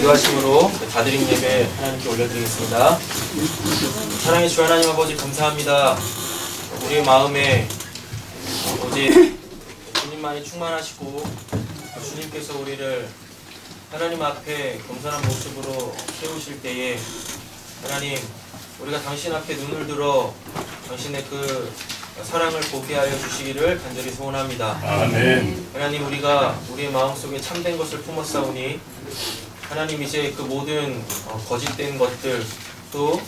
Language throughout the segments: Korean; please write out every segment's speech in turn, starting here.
기도하심으로 다드림 예배 하나님께 올려드리겠습니다. 사랑의 주 하나님 아버지 감사합니다. 우리의 마음에 오직 주님만이 충만하시고 주님께서 우리를 하나님 앞에 겸손한 모습으로 세우실 때에 하나님, 우리가 당신 앞에 눈을 들어 당신의 그 사랑을 보게 하여 주시기를 간절히 소원합니다. 아멘. 하나님, 우리가 우리의 마음속에 참된 것을 품었사오니 하나님, 이제 그 모든 거짓된 것들, 또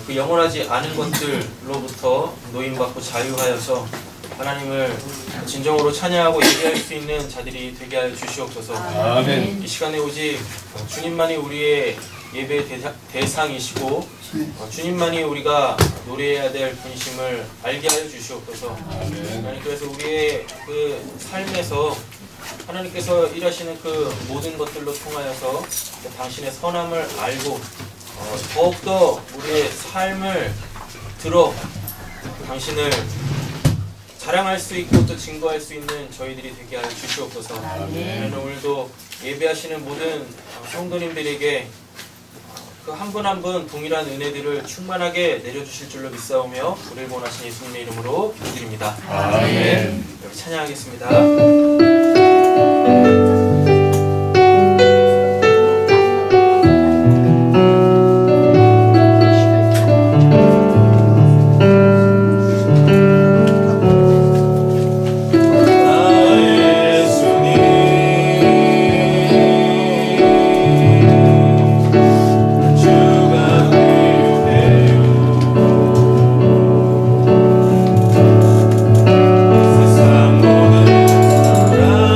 그 영원하지 않은 것들로부터 노임받고 자유하여서 하나님을 진정으로 찬양하고 예배할 수 있는 자들이 되게 하여 주시옵소서. 아멘. 이 시간에 오직 주님만이 우리의 예배의 대상이시고 주님만이 우리가 노래해야 될 분심을 알게 하여 주시옵소서. 하나님, 그래서 우리의 그 삶에서 하나님께서 일하시는 그 모든 것들로 통하여서 당신의 선함을 알고 더욱더 우리의 삶을 들어 당신을 자랑할 수 있고 또 증거할 수 있는 저희들이 되게 하여 주시옵소서. 오늘도 예배하시는 모든 성도님들에게 그 한 분 한 분 동일한 은혜들을 충만하게 내려주실 줄로 믿사오며 우리를 원하신 예수님의 이름으로 기도드립니다. 아멘. 여러분 찬양하겠습니다. 세상 모든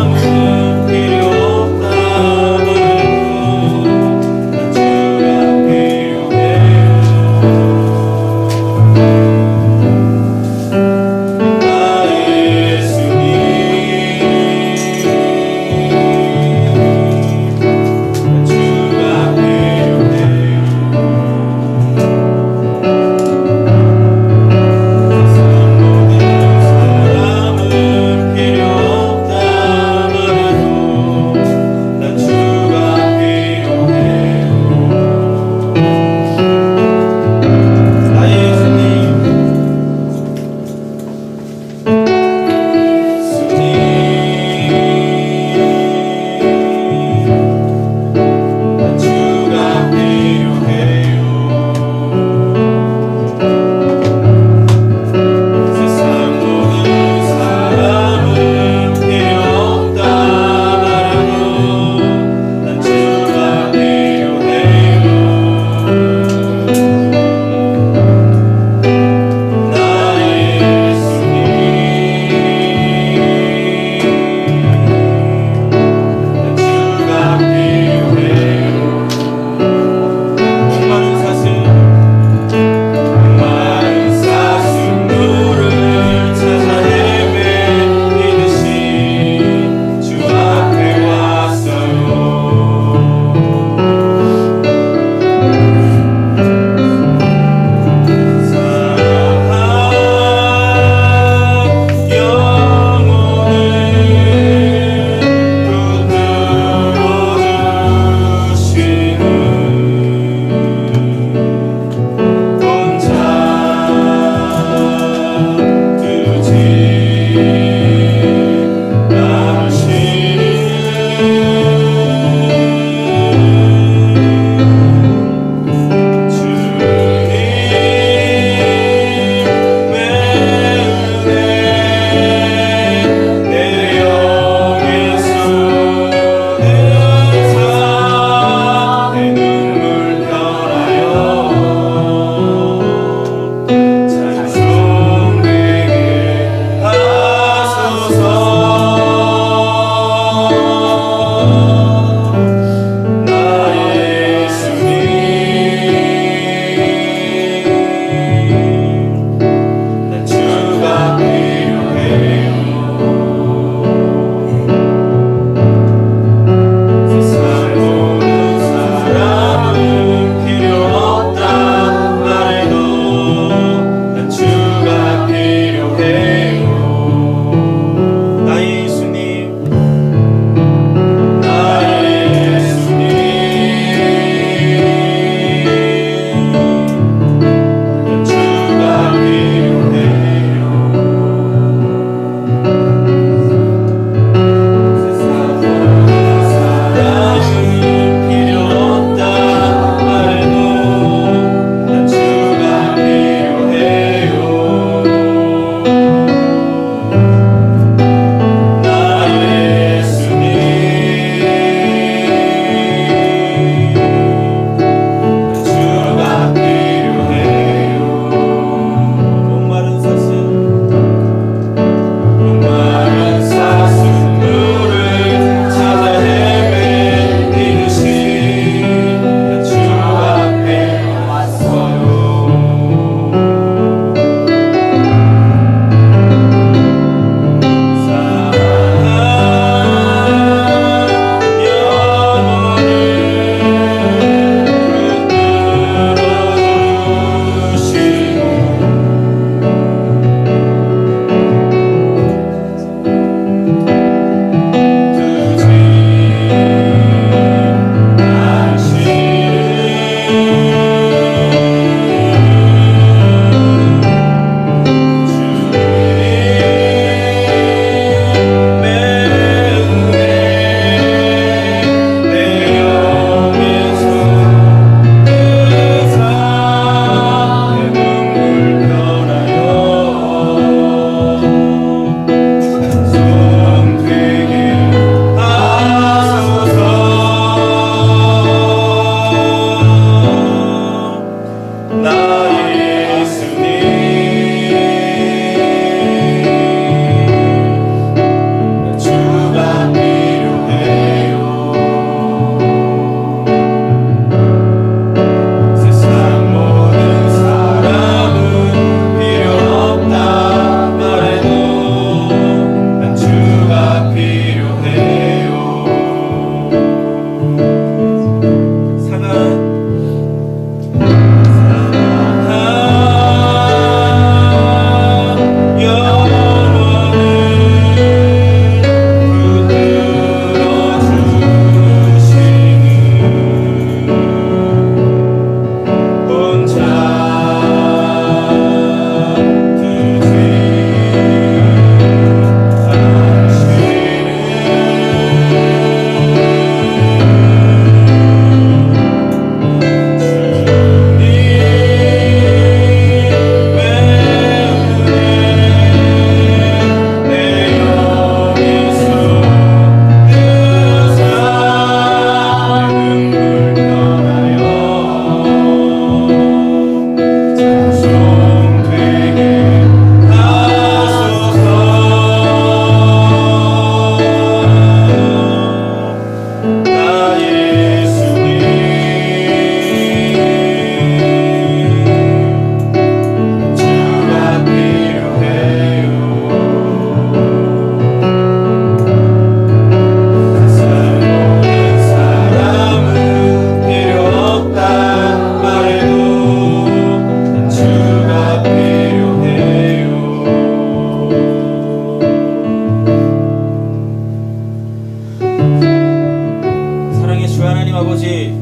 주 하나님 아버지,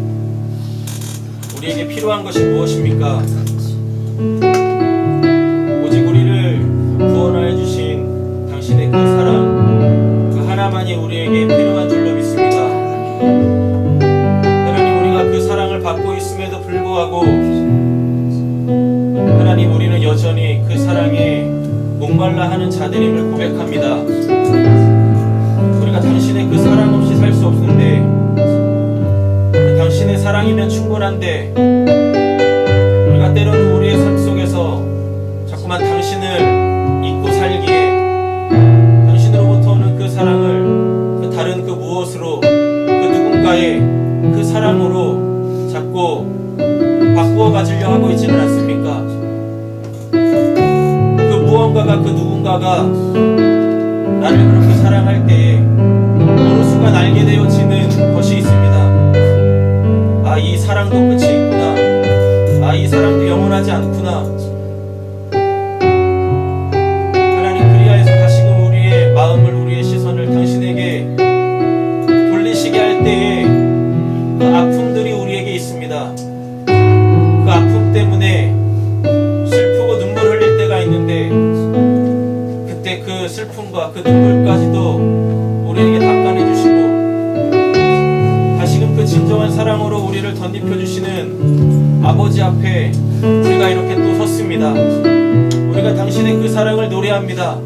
우리에게 필요한 것이 무엇입니까? 오직 우리를 구원하여 주신 당신의 그 사랑, 그 하나만이 우리에게 필요한 줄로 믿습니다. 하나님, 우리가 그 사랑을 받고 있음에도 불구하고 하나님, 우리는 여전히 그 사랑에 목말라 하는 자들임을 고백합니다. 우리가 당신의 그 사랑 없이 살 수 없는데, 당신의 사랑이면 충분한데, 우리가 때로는 우리의 삶 속에서 자꾸만 당신을 잊고 살기에 당신으로부터 오는 그 사랑을 그 다른 그 무엇으로, 그 누군가의 그 사랑으로 자꾸 바꾸어 가지려 하고 있지는 않습니까? 그 무언가가, 그 누군가가 나를 그렇게 사랑할 때에 어느 순간 알게 되어지는 것이 있습니다. 아, 이 사랑도 끝이 있구나. 아, 이 사랑도 영원하지 않구나. 하나님, 그리하여서 다시금 우리의 마음을, 우리의 시선을 당신에게 돌리시게 할 때에 그 아픔들이 우리에게 있습니다. 그 아픔 때문에 슬프고 눈물 흘릴 때가 있는데, 그때 그 슬픔과 그 눈물까지도 우리에게 닦아내 주시고 다시금 그 진정한 사랑으로 우리를 덧입혀 주시는 아버지 앞에 우리가 이렇게 또 섰습니다. 우리가 당신의 그 사랑을 노래합니다.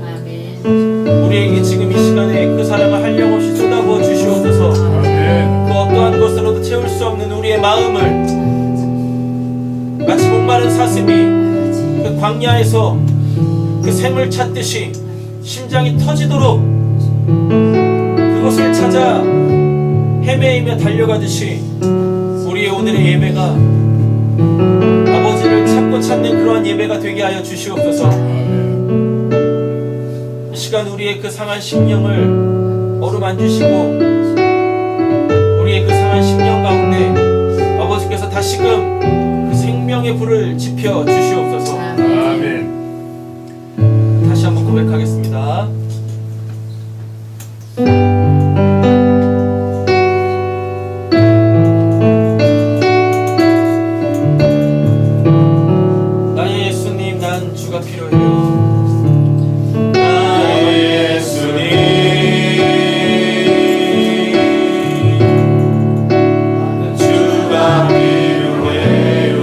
우리에게 지금 이 시간에 그 사랑을 한량없이 쏟아부어 주시옵소서. 그 어떠한 것으로도 채울 수 없는 우리의 마음을, 마치 목마른 사슴이 그 광야에서 그 샘을 찾듯이 심장이 터지도록 그것을 찾아 헤매이며 달려가듯이 우리의 오늘의 예배가 아버지를 찾고 찾는 그러한 예배가 되게 하여 주시옵소서. 이 시간 우리의 그 상한 심령을 어루만지시고 우리의 그 상한 심령 가운데 아버지께서 다시금 그 생명의 불을 지펴 주시옵소서. 아멘. 다시 한번 고백하겠습니다. 나의 예수님, 난 주가 필요해요. 나의 예수님, 난 주가 필요해요.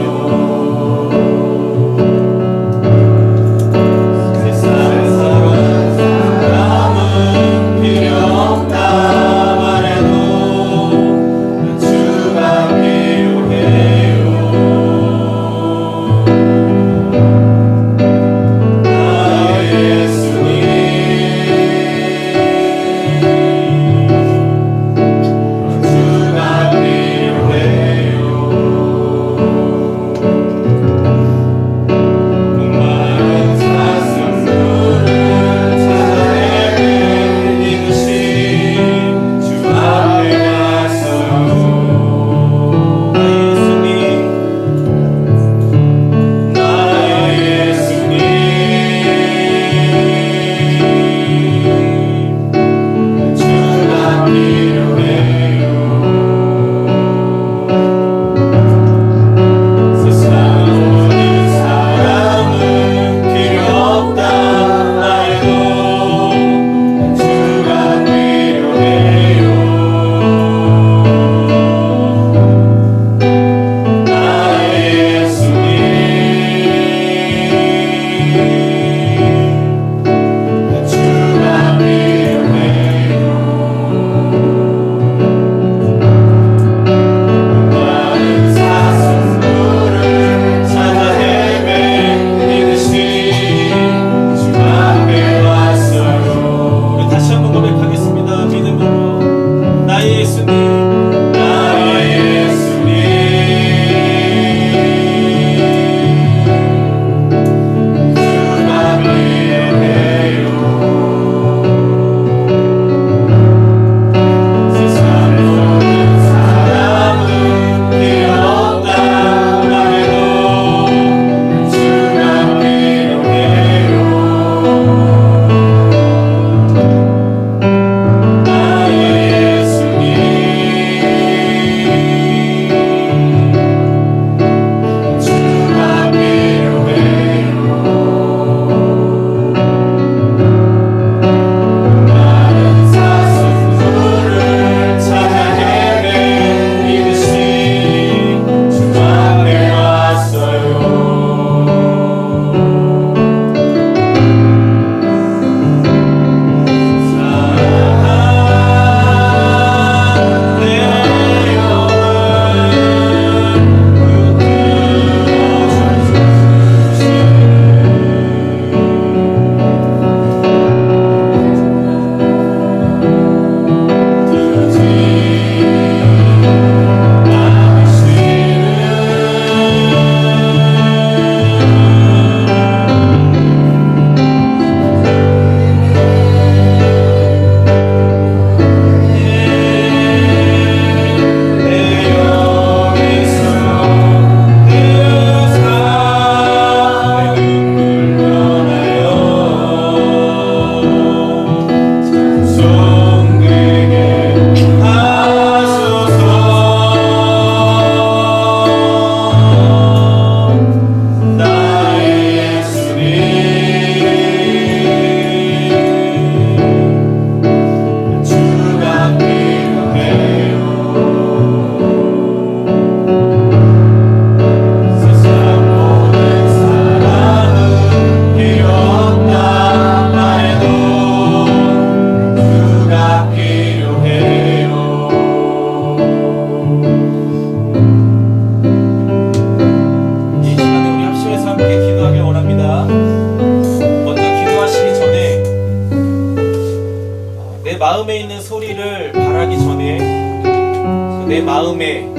마음에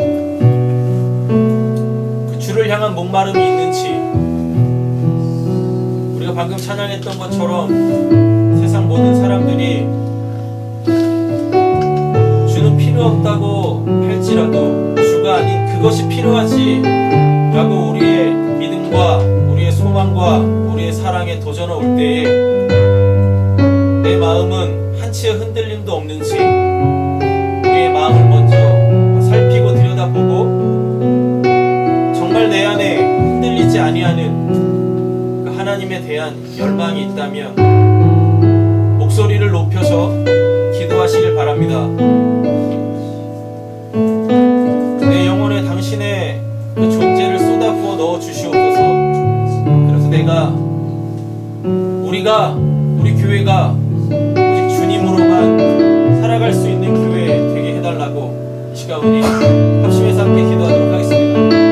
그 주를 향한 목마름이 있는지, 우리가 방금 찬양했던 것처럼 세상 모든 사람들이 주는 필요 없다고 할지라도 주가 아닌 그것이 필요하지 라고 우리의 믿음과 우리의 소망과 우리의 사랑에 도전을 올 때에 내 마음은 한치의 흔들림도 없는지 우리의 마음을 먼저 살피고 들여다보고 정말 내 안에 흔들리지 아니하는 그 하나님에 대한 열망이 있다면 목소리를 높여서 기도하시길 바랍니다. 내 영혼에 당신의 그 존재를 쏟아부어 넣어 주시옵소서. 그래서 우리 교회가 오직 주님으로만 살아갈 수 있는 교회 되게 해달라고 이 시간 우리 합심해서 함께 기도하도록 하겠습니다.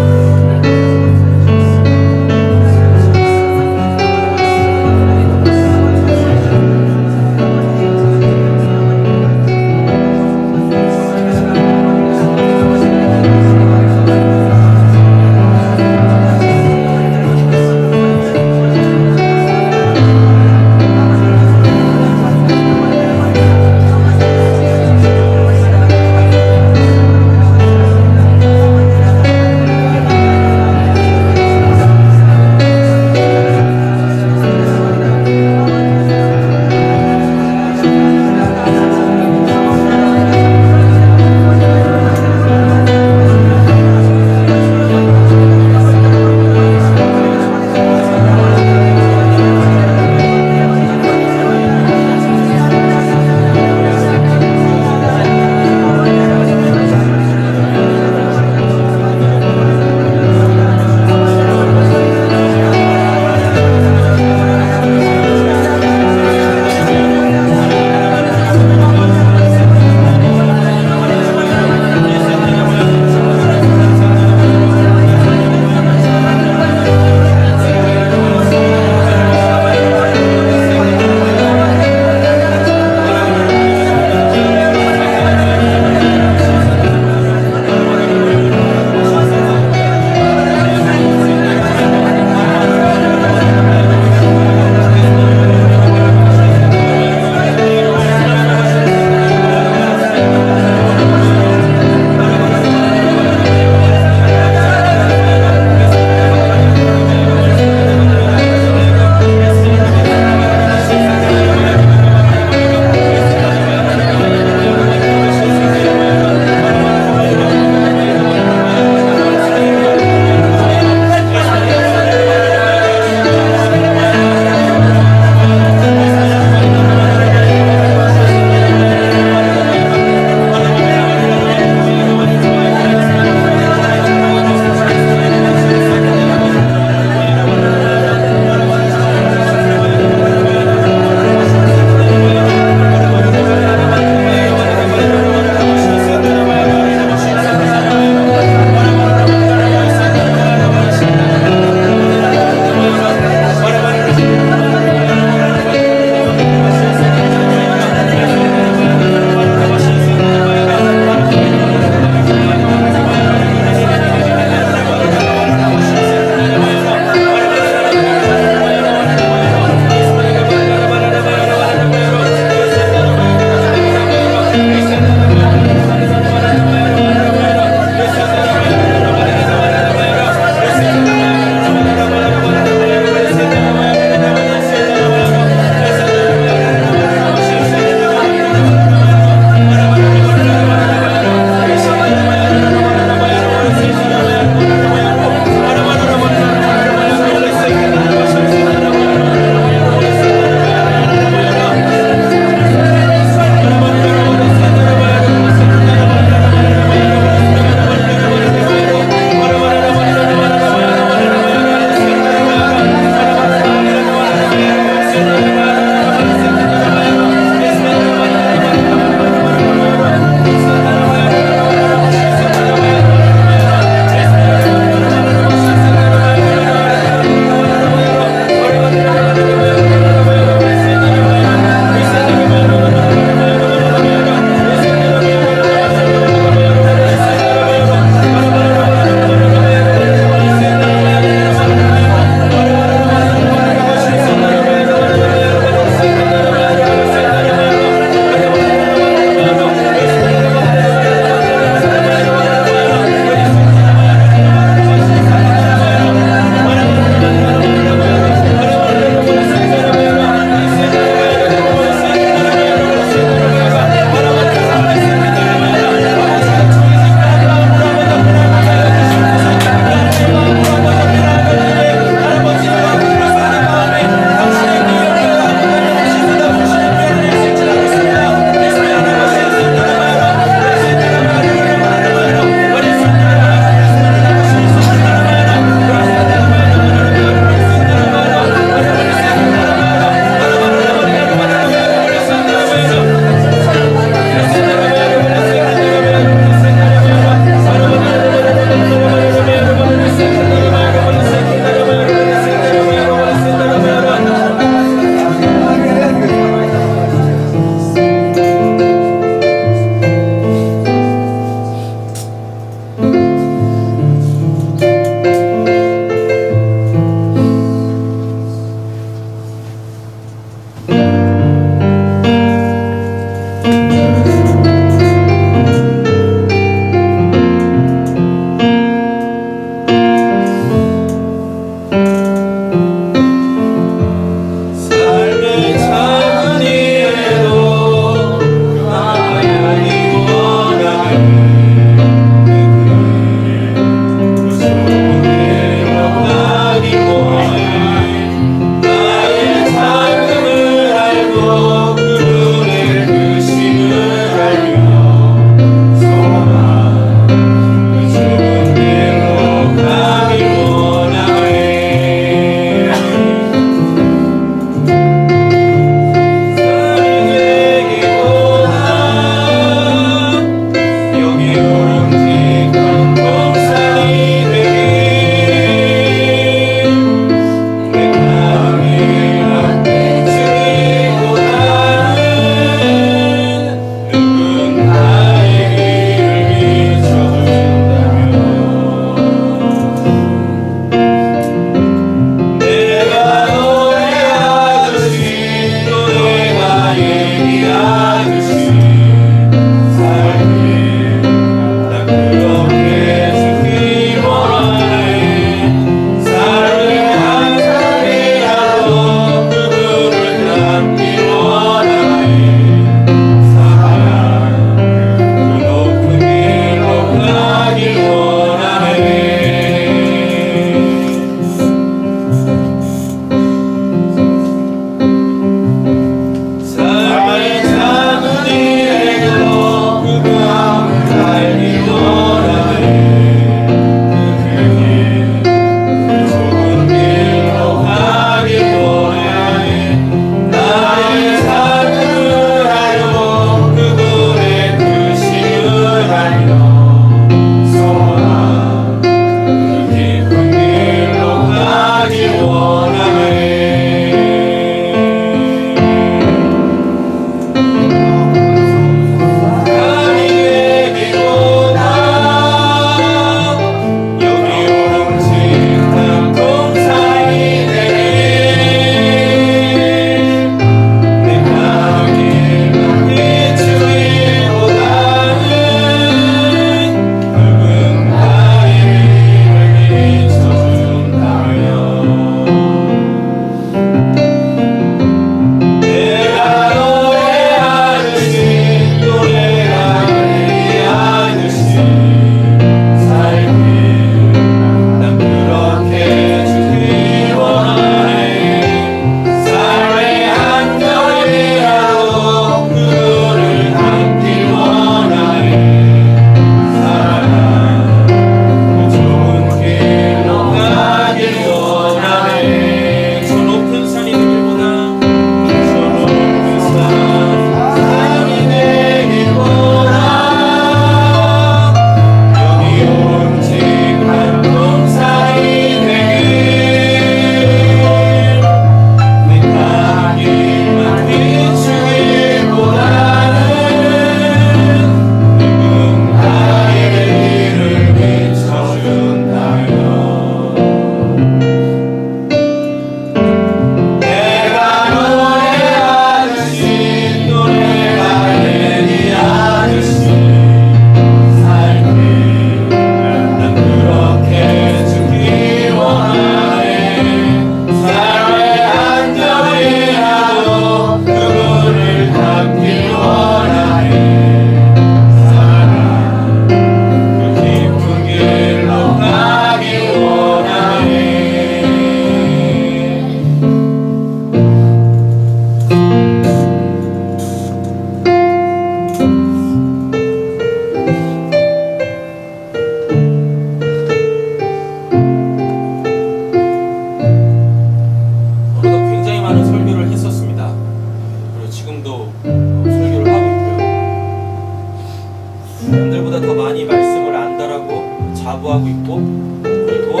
남들보다 더 많이 말씀을 안다라고 자부하고 있고, 그리고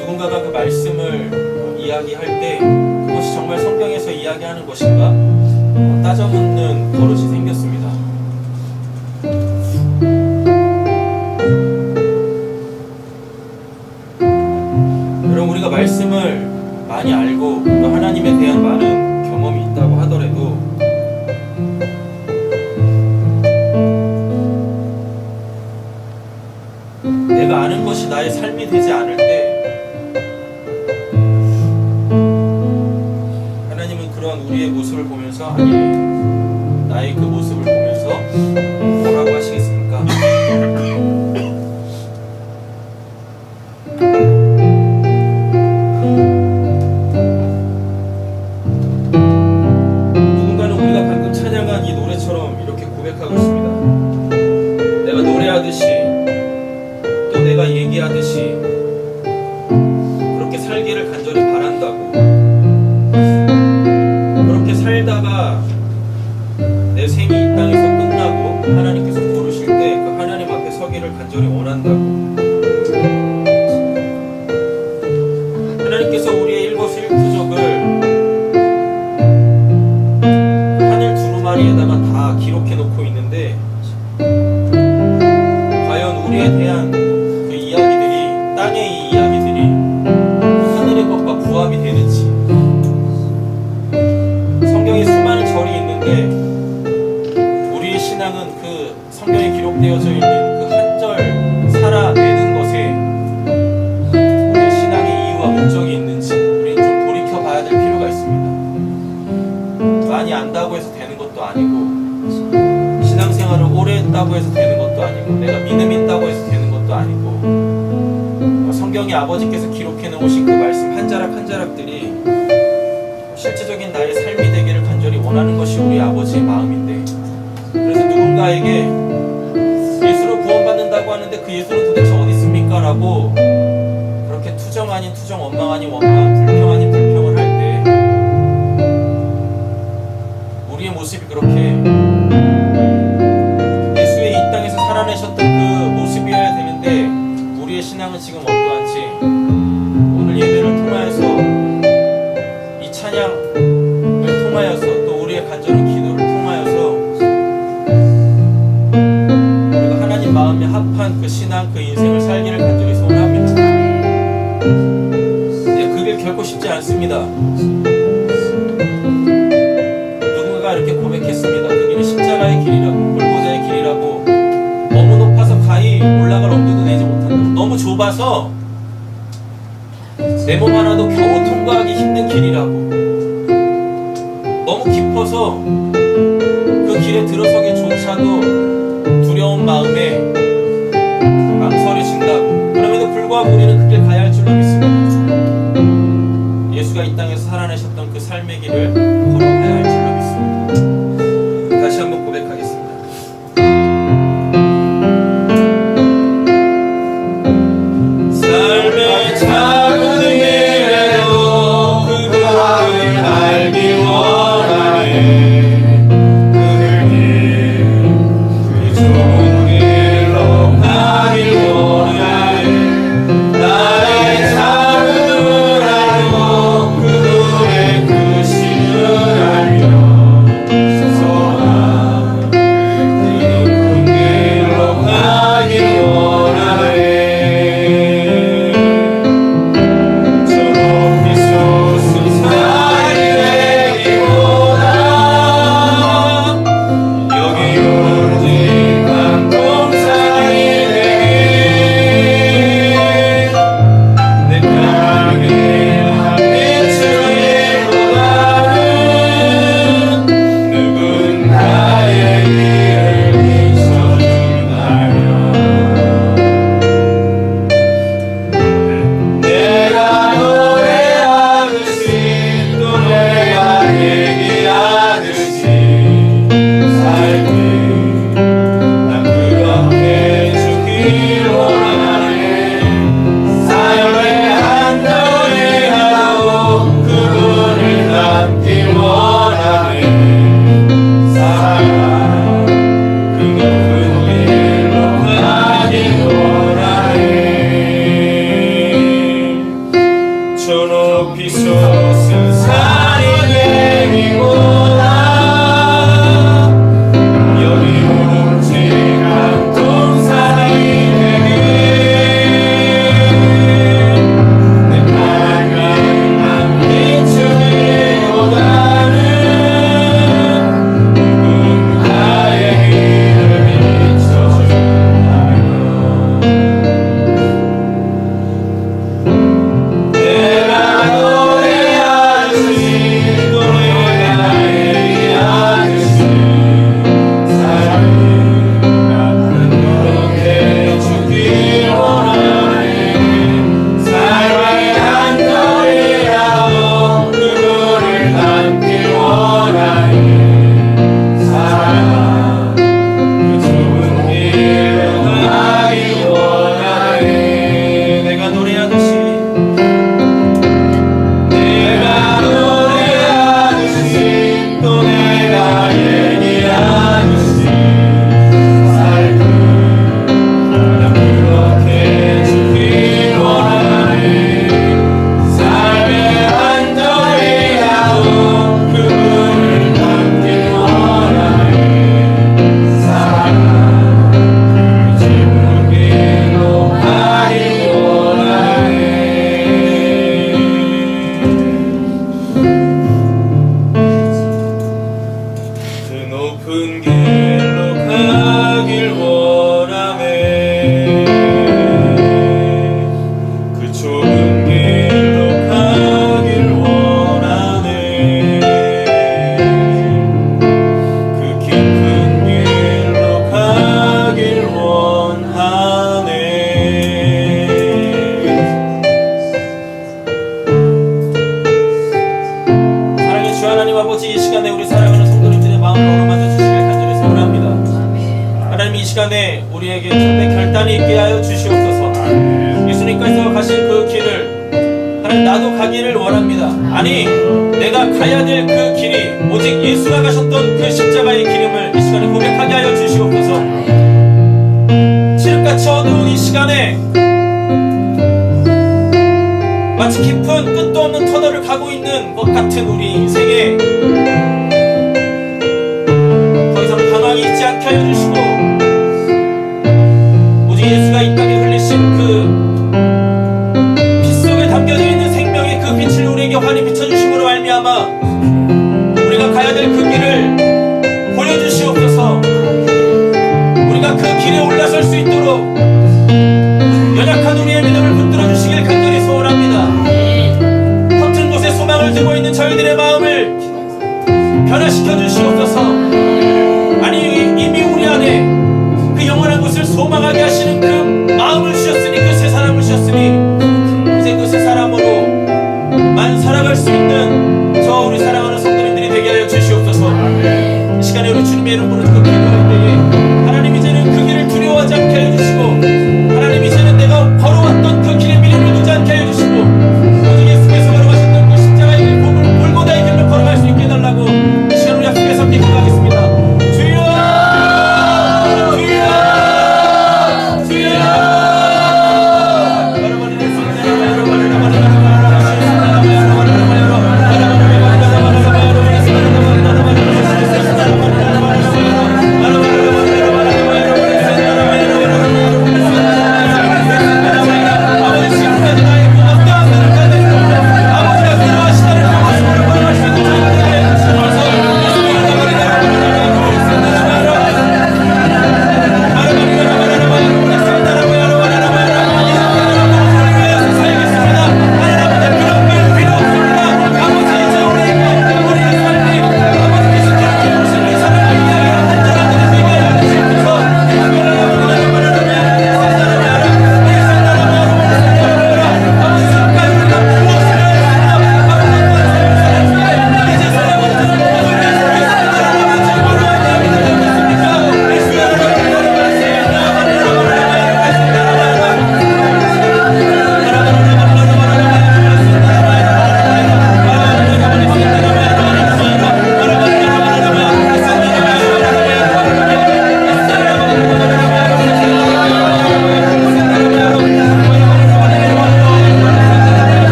누군가가 그 말씀을 이야기할 때 그것이 정말 성경에서 이야기하는 것인가 따져 묻는 버릇이 생겼습니다. 여러분, 우리가 말씀을 많이 알고 또 하나님에 대한 많은 경험이 있다고 하더라도 내가 아는 것이 나의 삶이 되지 않을 때 하나님은 그러한 우리의 모습을 보면서, 아니, 나의 그 모습을 보면서 뭐라고 하시겠습니까? 누군가는 우리가 방금 찬양한 이 노래처럼 이렇게 고백하고 있습니다. 내가 노래하듯이 또 내가 얘기하듯이 그렇게 살기를 간절히 바란다고, 그렇게 살다가 내 생이 이 땅에서 끝나고 하나님께서 부르실 때 그 하나님 앞에 서기를 간절히 원한다고, 하나님께서 우리의 일거수일투족을 하늘 두루마리에다가 다 기록해 놓고 있는데 과연 우리에 대한 그 이야기들이, 땅의 이 이야기들이 하늘의 것과 부합이 되는지. 성경에 수많은 절이 있는데 우리의 신앙은 그 성경에 기록되어져 있는 그 한 절 살아내는 것에 우리의 신앙의 이유와 목적이 있는지 우리는 좀 돌이켜봐야 될 필요가 있습니다. 많이 안다고 해서 되는 것도 아니고, 신앙생활을 오래 했다고 해서 되는 것도 아니고, 내가 믿음이 있다고 해서 되는 것도 아니고, 성경이 아버지께서 기록해 놓으신 그 말씀 한 자락 한 자락들이 실제적인 나의 삶이 되기를 간절히 원하는 것이 우리 아버지의 마음인데, 그래서 누군가에게 예수로 구원받는다고 하는데 그 예수는 도대체 어디 있습니까? 라고 그렇게 투정 아닌 투정, 원망 아닌 원망, 불평 아닌 불평을 할 때 우리의 모습이 그렇게 예수의 이 땅에서 살아내셨던 그 모습이어야 되는데, 우리의 신앙은 지금 어떠한지 오늘 예배를 통하여서, 이 찬양을 통하여서, 또 우리의 간절한 기도를 통하여서 우리가 하나님 마음에 합한 그 신앙, 그 인생을 살기를 간절히 소원합니다. 그 길 결코 쉽지 않습니다. 누군가가 이렇게 고백했습니다. 그 길은 십자가의 길이라고, 골고다의 길이라고, 너무 높아서 가히 올라갈 엄두도 내지 못한다. 너무 좁아서 내 몸 하나도 겨우 통과하기 힘든 길이라고, 너무 깊어서 그 길에 들어서기조차도 두려운 마음에 망설여진다고. 그럼에도 불구하고 우리는 그 길 가야 할 줄로 믿습니다. 예수가 이 땅에서 살아내셨던 그 삶의 길을 걸어가야 할 줄로 믿습니다. 다시 한번 고백하겠습니다. 삶의 작은 길에도 그분을 알기 원하네. 그 길, 그 좋은 길 이 시간에 우리에게 참된 결단이 있게 하여 주시옵소서. 예수님께서 가신 그 길을 하나님 나도 가기를 원합니다. 아니 내가 가야 될 그 길이 오직 예수가 가셨던 그 십자가의 길임을 이 시간에 고백하게 하여 주시옵소서. 칠흑같이 어두운 이 시간에 마치 깊은 끝도 없는 터널을 가고 있는 것 같은 우리 인생에 더 이상 방황이 있지 않게 하여 주시고 오직 예수가 이 땅에 흘리신 그 피 속에 담겨져 있는 생명의 그 빛을 우리에게 환히 비춰주심으로 말미암아 우리가 가야 될 그 길을 보여주시옵소서. 우리가 그 길에 올라설 수 있도록 연약한 우리의 믿음을 붙들어 주시길 간절히 소원합니다. 허튼 곳에 소망을 두고 있는 저희들의 마음을 변화시켜 주시옵소서. 아니 이미 우리 안에 그 영원한 곳을 소망하게 하시는 그 마음을 주셨으니 그 새 사람을 주셨으니 이제 그 새 사람으로만 살아갈 수 있는 저 우리 사랑하는 성도님들이 되게 하여 주시옵소서. 이 시간에 우리 주님의 이름 부르짖고 기도할 때에 하나님 이제는 그 길을 두려워하지 않게 하여 주시고 하나님 이제는 내가 걸어왔던 그 길에 미련을 두지 않게 하여 주시고 오직 예수께서 걸어가셨던 그 십자가의 길 골고다의 길로 걸어갈 수 있게 해달라고 이 시간 우리 약속해서 함께 기도하겠습니다. 주여 주여 주여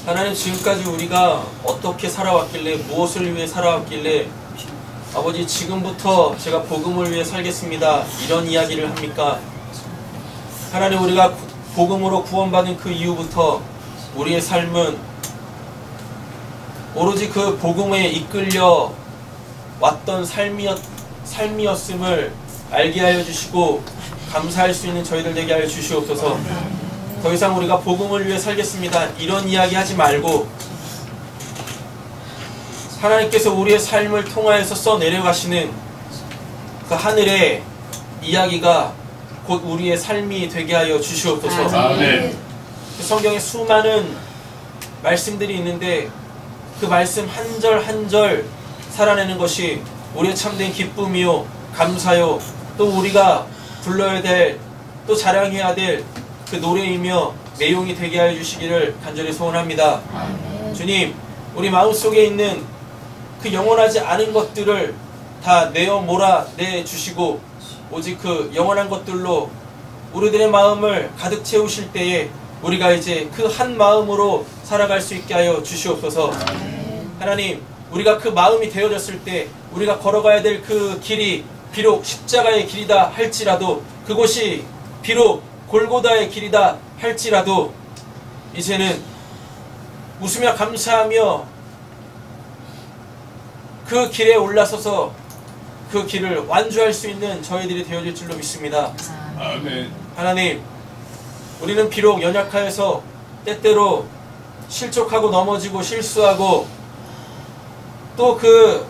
하나님 지금까지 우리가 어떻게 살아왔길래 무엇을 위해 살아왔길래 아버지 지금부터 제가 복음을 위해 살겠습니다 이런 이야기를 합니까? 하나님 우리가 복음으로 구원받은 그 이후부터 우리의 삶은 오로지 그 복음에 이끌려 왔던 삶이었음을 알게 하여 주시고 감사할 수 있는 저희들 되게 하여 주시옵소서. 더 이상 우리가 복음을 위해 살겠습니다 이런 이야기 하지 말고 하나님께서 우리의 삶을 통하여서 써내려가시는 그 하늘의 이야기가 곧 우리의 삶이 되게 하여 주시옵소서. 아멘. 성경에 수많은 말씀들이 있는데 그 말씀 한 절 한 절 살아내는 것이 우리의 참된 기쁨이요 감사요 또 우리가 불러야 될 또 자랑해야 될 그 노래이며 내용이 되게 하여 주시기를 간절히 소원합니다. 주님, 우리 마음속에 있는 그 영원하지 않은 것들을 다 내어 몰아내 주시고 오직 그 영원한 것들로 우리들의 마음을 가득 채우실 때에 우리가 이제 그 한 마음으로 살아갈 수 있게 하여 주시옵소서. 하나님, 우리가 그 마음이 되어졌을 때 우리가 걸어가야 될 그 길이 비록 십자가의 길이다 할지라도 그곳이 비록 골고다의 길이다 할지라도 이제는 웃으며 감사하며 그 길에 올라서서 그 길을 완주할 수 있는 저희들이 되어질 줄로 믿습니다. 아멘. 하나님, 우리는 비록 연약하여서 때때로 실족하고 넘어지고 실수하고 또 그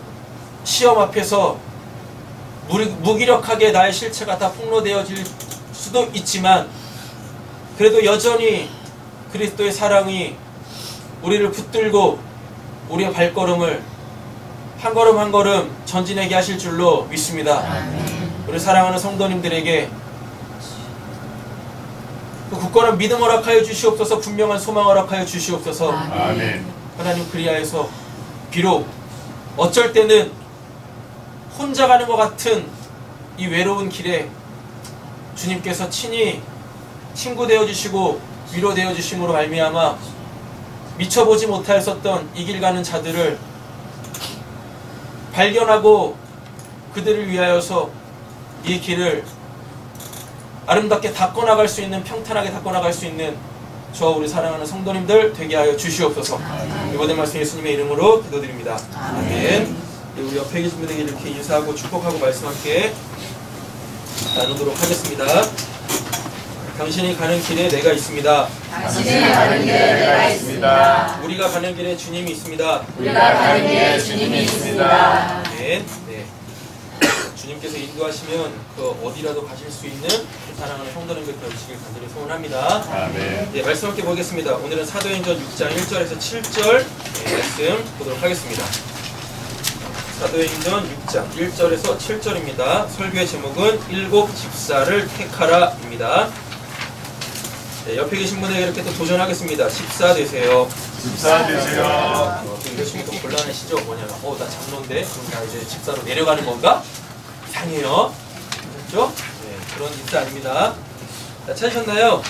시험 앞에서 무기력하게 나의 실체가 다 폭로되어질 수도 있지만 그래도 여전히 그리스도의 사랑이 우리를 붙들고 우리의 발걸음을 한 걸음 한 걸음 전진하게 하실 줄로 믿습니다. 우리 사랑하는 성도님들에게 그 굳건한 믿음 허락하여 주시옵소서. 분명한 소망 허락하여 주시옵소서. 아멘. 하나님, 그리하여서 비록 어쩔 때는 혼자 가는 것 같은 이 외로운 길에 주님께서 친히 친구 되어주시고 위로 되어주심으로 말미암아 미쳐보지 못하였었던 이 길 가는 자들을 발견하고 그들을 위하여서 이 길을 아름답게 닦아나갈 수 있는, 평탄하게 닦아나갈 수 있는 저와 우리 사랑하는 성도님들 되게 하여 주시옵소서. 이 모든 말씀 예수님의 이름으로 기도드립니다. 아멘. 우리 옆에 계신 분에게 이렇게 인사하고 축복하고 말씀 함께 나누도록 하겠습니다. 당신이 가는 길에 내가 있습니다. 당신이 가는 길에 내가 있습니다. 우리가 가는 길에 주님이 있습니다. 우리가 가는 길에 주님이 있습니다. 아멘. 네. 주님께서 인도하시면 그 어디라도 가실 수 있는 사랑하는 성도님들 되시길 간절히 소원합니다. 아멘. 네, 말씀 함께 보겠습니다. 오늘은 사도행전 6장 1절에서 7절 말씀 보도록 하겠습니다. 사도행전 6장 1절에서 7절입니다. 설교의 제목은 일곱 집사를 택하라입니다. 네, 옆에 계신 분에게 이렇게 또 도전하겠습니다. 집사 되세요. 집사 되세요. 이러시면 또 곤란하시죠? 뭐냐면 나 장로인데 그럼 나 이제 집사로 내려가는 건가? 이상해요. 그렇죠? 네, 그런 집사 아닙니다. 자, 찾으셨나요?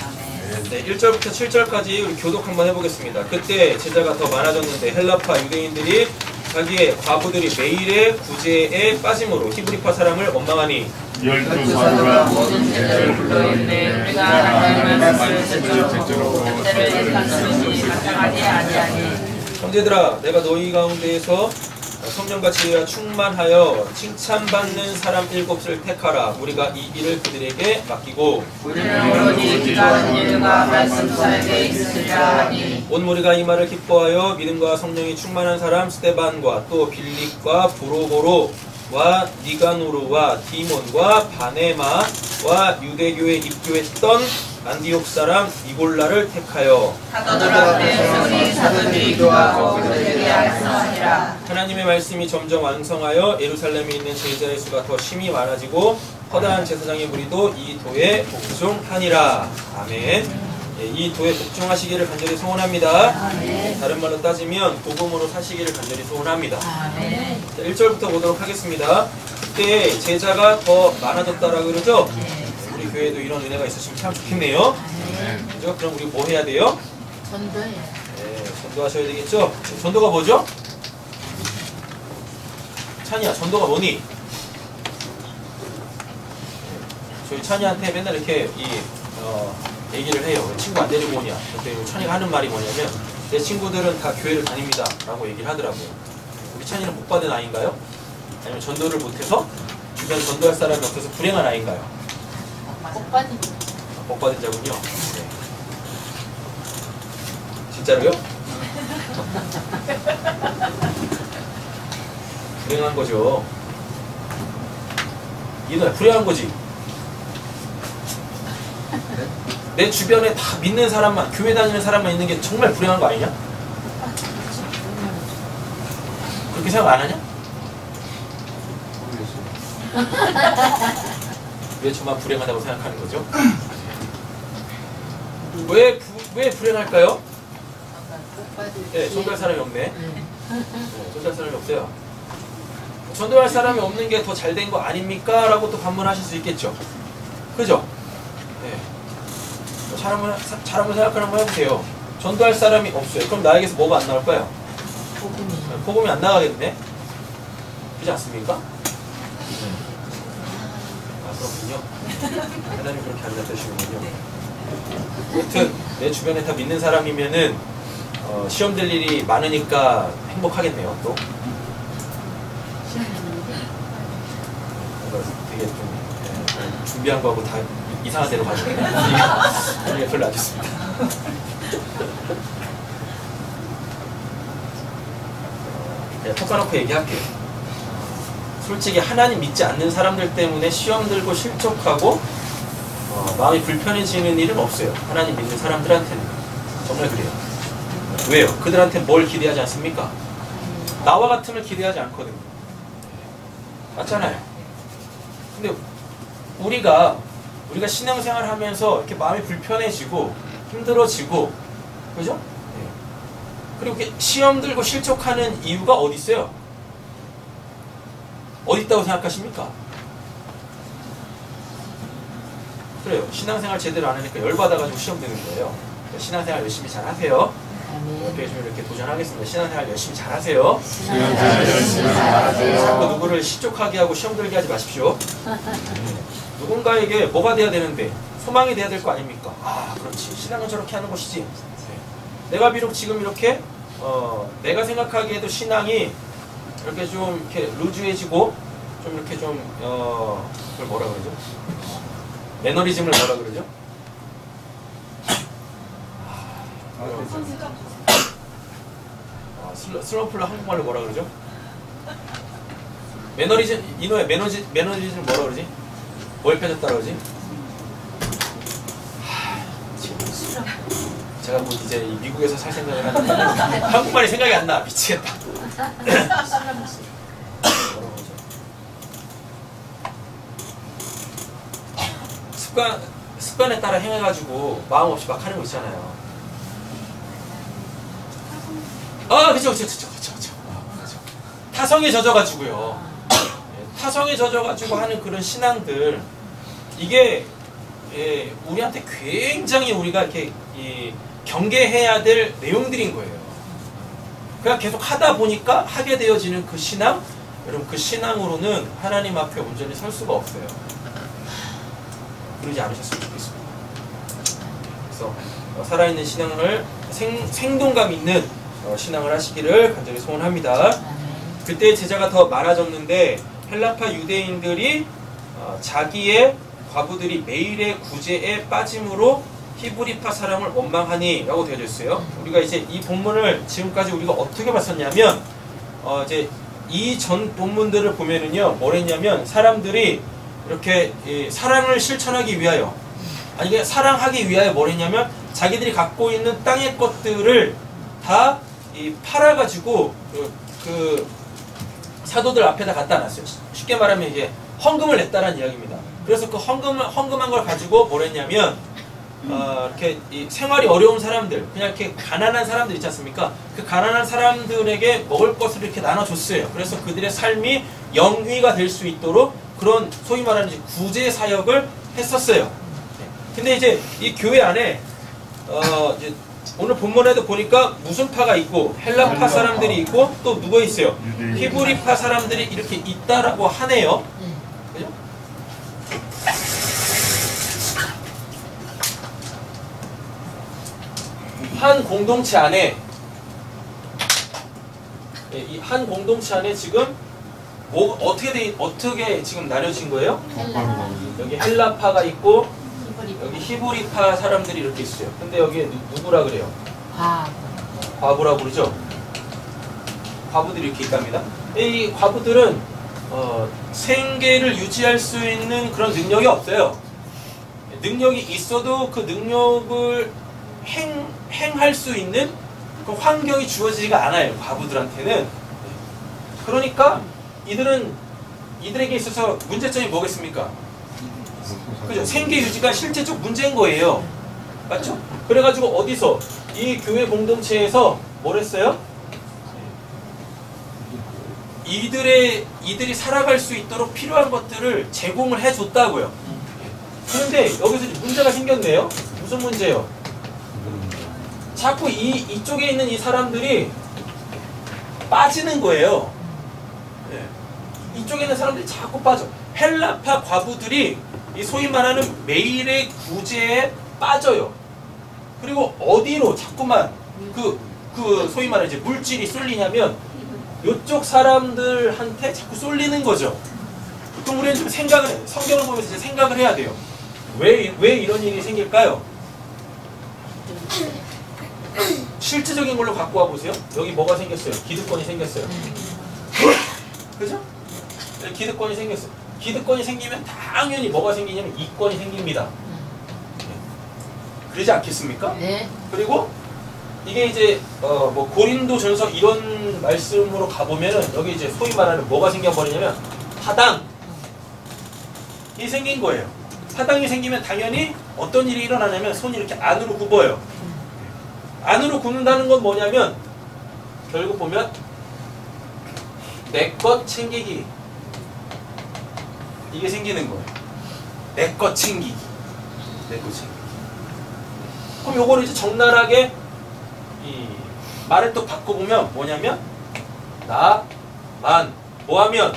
네, 1절부터 7절까지 우리 교독 한번 해보겠습니다. 그때 제자가 더 많아졌는데 헬라파 유대인들이 자기의 과부들이 매일의 구제에 빠짐으로 히브리파 사람을 원망하니 12사도가 모든 제자를 불러있네 우리가 하나님의 말씀을 제대로 때를 예상하는 것이 마땅하지 아니하니 형제들아, 내가 너희 가운데에서 성령과 지혜와 충만하여 칭찬받는 사람 7을 택하라. 우리가 이 일을 그들에게 맡기고 우리는 오로지 기도하는 일과 말씀사에게 있으리라 하니 온 무리가 이 말을 기뻐하여 믿음과 성령이 충만한 사람 스데반과 또 빌립과 브로고로와 니가노르와 디몬과 바네마와 유대교에 입교했던 안디옥 사람 니골라를 택하여 사도들 앞에 우리 사도들이 기도하고 그들에게 말씀하니라. 하나님의 말씀이 점점 완성하여 예루살렘에 있는 제자의 수가 더 심히 많아지고 허다한 제사장의 무리도 이 도에 복종하니라. 아멘. 이 도에 복종하시기를 간절히 소원합니다. 다른 말로 따지면 복음으로 사시기를 간절히 소원합니다. 1절부터 보도록 하겠습니다. 그때 제자가 더 많아졌다라고 그러죠? 우리 교회도 이런 은혜가 있으시면 참 좋겠네요. 그죠? 그럼 우리 뭐 해야 돼요? 전도해. 네, 전도하셔야 되겠죠? 전도가 뭐죠? 찬이야, 전도가 뭐니? 저희 찬이한테 맨날 이렇게 얘기를 해요. 왜 친구 안 데리고 오냐? 근데 찬이가 하는 말이 뭐냐면 내 친구들은 다 교회를 다닙니다 라고 얘기를 하더라고요. 우리 찬이는 복 받은 아이인가요? 아니면 전도를 못해서 주변 전도할 사람이 없어서 불행한 아이인가요? 복 받은 자군요. 네. 진짜로요? 불행한 거죠. 이거 불행한 거지. 내 주변에 다 믿는 사람만, 교회 다니는 사람만 있는 게 정말 불행한 거 아니냐? 그렇게 생각 안 하냐? 왜 저만 불행하다고 생각하는 거죠? 왜 불행할까요? 네, 전도할 사람이 없네. 네, 전도할 사람이 없어요. 전도할 사람이 없는 게 더 잘 된 거 아닙니까? 라고 또 반문하실 수 있겠죠. 그죠? 네. 잘 한번 생각을 한번 해보세요. 전도할 사람이 없어요. 그럼 나에게서 뭐가 안 나올까요? 복음이 안 나가겠네? 그렇지 않습니까? 아, 그렇군요. 하나님 그렇게 안 나타주시는군요. 여튼 내 주변에 다 믿는 사람이면은 시험 될 일이 많으니까 행복하겠네요. 또 되게 좀 준비한 거하고 다 이상한 데로 가시네. 분위기가 별로 안 좋습니다. 톡 까놓고 얘기할게요. 솔직히 하나님 믿지 않는 사람들 때문에 시험 들고 실족하고 마음이 불편해지는 일은 없어요. 하나님 믿는 사람들한테는. 정말 그래요. 왜요? 그들한테 뭘 기대하지 않습니까? 나와 같음을 기대하지 않거든요. 맞잖아요. 근데 우리가 신앙생활 하면서 이렇게 마음이 불편해지고 힘들어지고, 그죠? 네. 그리고 이렇게 시험 들고 실족하는 이유가 어디 있어요? 어디 있다고 생각하십니까? 그래요. 신앙생활 제대로 안 하니까 열받아가지고 시험 드는 거예요. 그러니까 신앙생활 열심히 잘 하세요. 이렇게 좀 이렇게 도전하겠습니다. 신앙생활 열심히 잘 하세요. 신앙생활 열심히 잘하세요. 자꾸 누구를 실족하게 하고 시험 들게 하지 마십시오. 누군가에게 뭐가 돼야 되는데 소망이 돼야 될 거 아닙니까? 아, 그렇지. 신앙은 저렇게 하는 것이지. 내가 비록 지금 이렇게 내가 생각하기에도 신앙이 이렇게 좀 이렇게 루즈해지고 좀 이렇게 좀 그걸 뭐라 그러죠? 매너리즘을 뭐라 그러죠? 슬럼프를 한국말로 뭐라 그러죠? 매너리즘, 이노의 매너리즘 뭐라 그러지? 뭘 펴졌다 그러지? 제가 뭐 이제 미국에서 살 생각을 하는데 한국말이 생각이 안 나. 미치겠다. 습관에 따라 행해가지고 마음 없이 막 하는 거 있잖아요. 그쵸. 타성에 젖어가지고요. 타성에 젖어가지고 하는 그런 신앙들, 이게 우리한테 굉장히 우리가 이렇게 경계해야 될 내용들인 거예요. 그냥 계속 하다 보니까 하게 되어지는 그 신앙, 여러분 그 신앙으로는 하나님 앞에 온전히 설 수가 없어요. 그러지 않으셨으면 좋겠습니다. 그래서 살아있는 신앙을 생동감 있는 신앙을 하시기를 간절히 소원합니다. 그때 제자가 더 많아졌는데 헬라파 유대인들이 자기의 과부들이 매일의 구제에 빠짐으로 히브리파 사람을 원망하니 라고 되어져 있어요. 우리가 이제 이 본문을 지금까지 우리가 어떻게 봤었냐면 이제 이 전 본문들을 보면은요, 뭐랬냐면 사람들이 이렇게 사랑을 실천하기 위하여, 아니 그냥 사랑하기 위하여 뭐랬냐면 자기들이 갖고 있는 땅의 것들을 다 팔아가지고 그 사도들 앞에다 갖다 놨어요. 쉽게 말하면 이게 헌금을 냈다는 이야기입니다. 그래서 그 헌금한 걸 가지고 뭐랬냐면 이렇게 생활이 어려운 사람들, 그냥 이렇게 가난한 사람들 있지 않습니까? 그 가난한 사람들에게 먹을 것을 이렇게 나눠줬어요. 그래서 그들의 삶이 영위가 될 수 있도록 그런 소위 말하는 구제 사역을 했었어요. 근데 이제 이 교회 안에 이제 오늘 본문에도 보니까 무슨 파가 있고 헬라파 사람들이 있고 또 누가 있어요? 히브리파 사람들이 이렇게 있다라고 하네요. 그죠? 한 공동체 안에 이 한 공동체 안에 지금 뭐 어떻게 지금 나뉘어진 거예요? 여기 헬라파가 있고 여기 히브리파 사람들이 이렇게 있어요. 근데 여기에 누구라 그래요? 과부라고 그러죠? 과부들이 이렇게 있답니다. 이 과부들은 생계를 유지할 수 있는 그런 능력이 없어요. 능력이 있어도 그 능력을 행할 수 있는 그 환경이 주어지지가 않아요. 과부들한테는. 그러니까 이들에게 있어서 문제점이 뭐겠습니까? 그죠? 생계 유지가 실제적 문제인 거예요. 맞죠? 그래가지고 어디서 이 교회 공동체에서 뭘 했어요? 이들이 살아갈 수 있도록 필요한 것들을 제공을 해줬다고요. 그런데 여기서 문제가 생겼네요. 무슨 문제요? 자꾸 이쪽에 있는 이 사람들이 빠지는 거예요. 이쪽에 있는 사람들이 자꾸 빠져. 헬라파 과부들이 이 소위 말하는 매일의 구제에 빠져요. 그리고 어디로 자꾸만 그 소위 말하는 이제 물질이 쏠리냐면 이쪽 사람들한테 자꾸 쏠리는 거죠. 그럼 우리는 좀 성경을 보면서 이제 생각을 해야 돼요. 왜 이런 일이 생길까요? 실질적인 걸로 갖고 와 보세요. 여기 뭐가 생겼어요? 기득권이 생겼어요. 그죠? 기득권이 생겼어요. 기득권이 생기면 당연히 뭐가 생기냐면 이권이 생깁니다. 그러지 않겠습니까? 네. 그리고 이게 이제 뭐 고린도전서 이런 말씀으로 가보면은 여기 이제 소위 말하는 뭐가 생겨버리냐면 파당이 생긴 거예요. 파당이 생기면 당연히 어떤 일이 일어나냐면 손이 이렇게 안으로 굽어요. 안으로 굽는다는 건 뭐냐면 결국 보면 내 것 챙기기 이게 생기는 거예요. 내 것 챙기기. 내 것 챙기기. 그럼 요거를 이제 적나라하게 이 말을 또 바꿔보면 뭐냐면 나만 뭐하면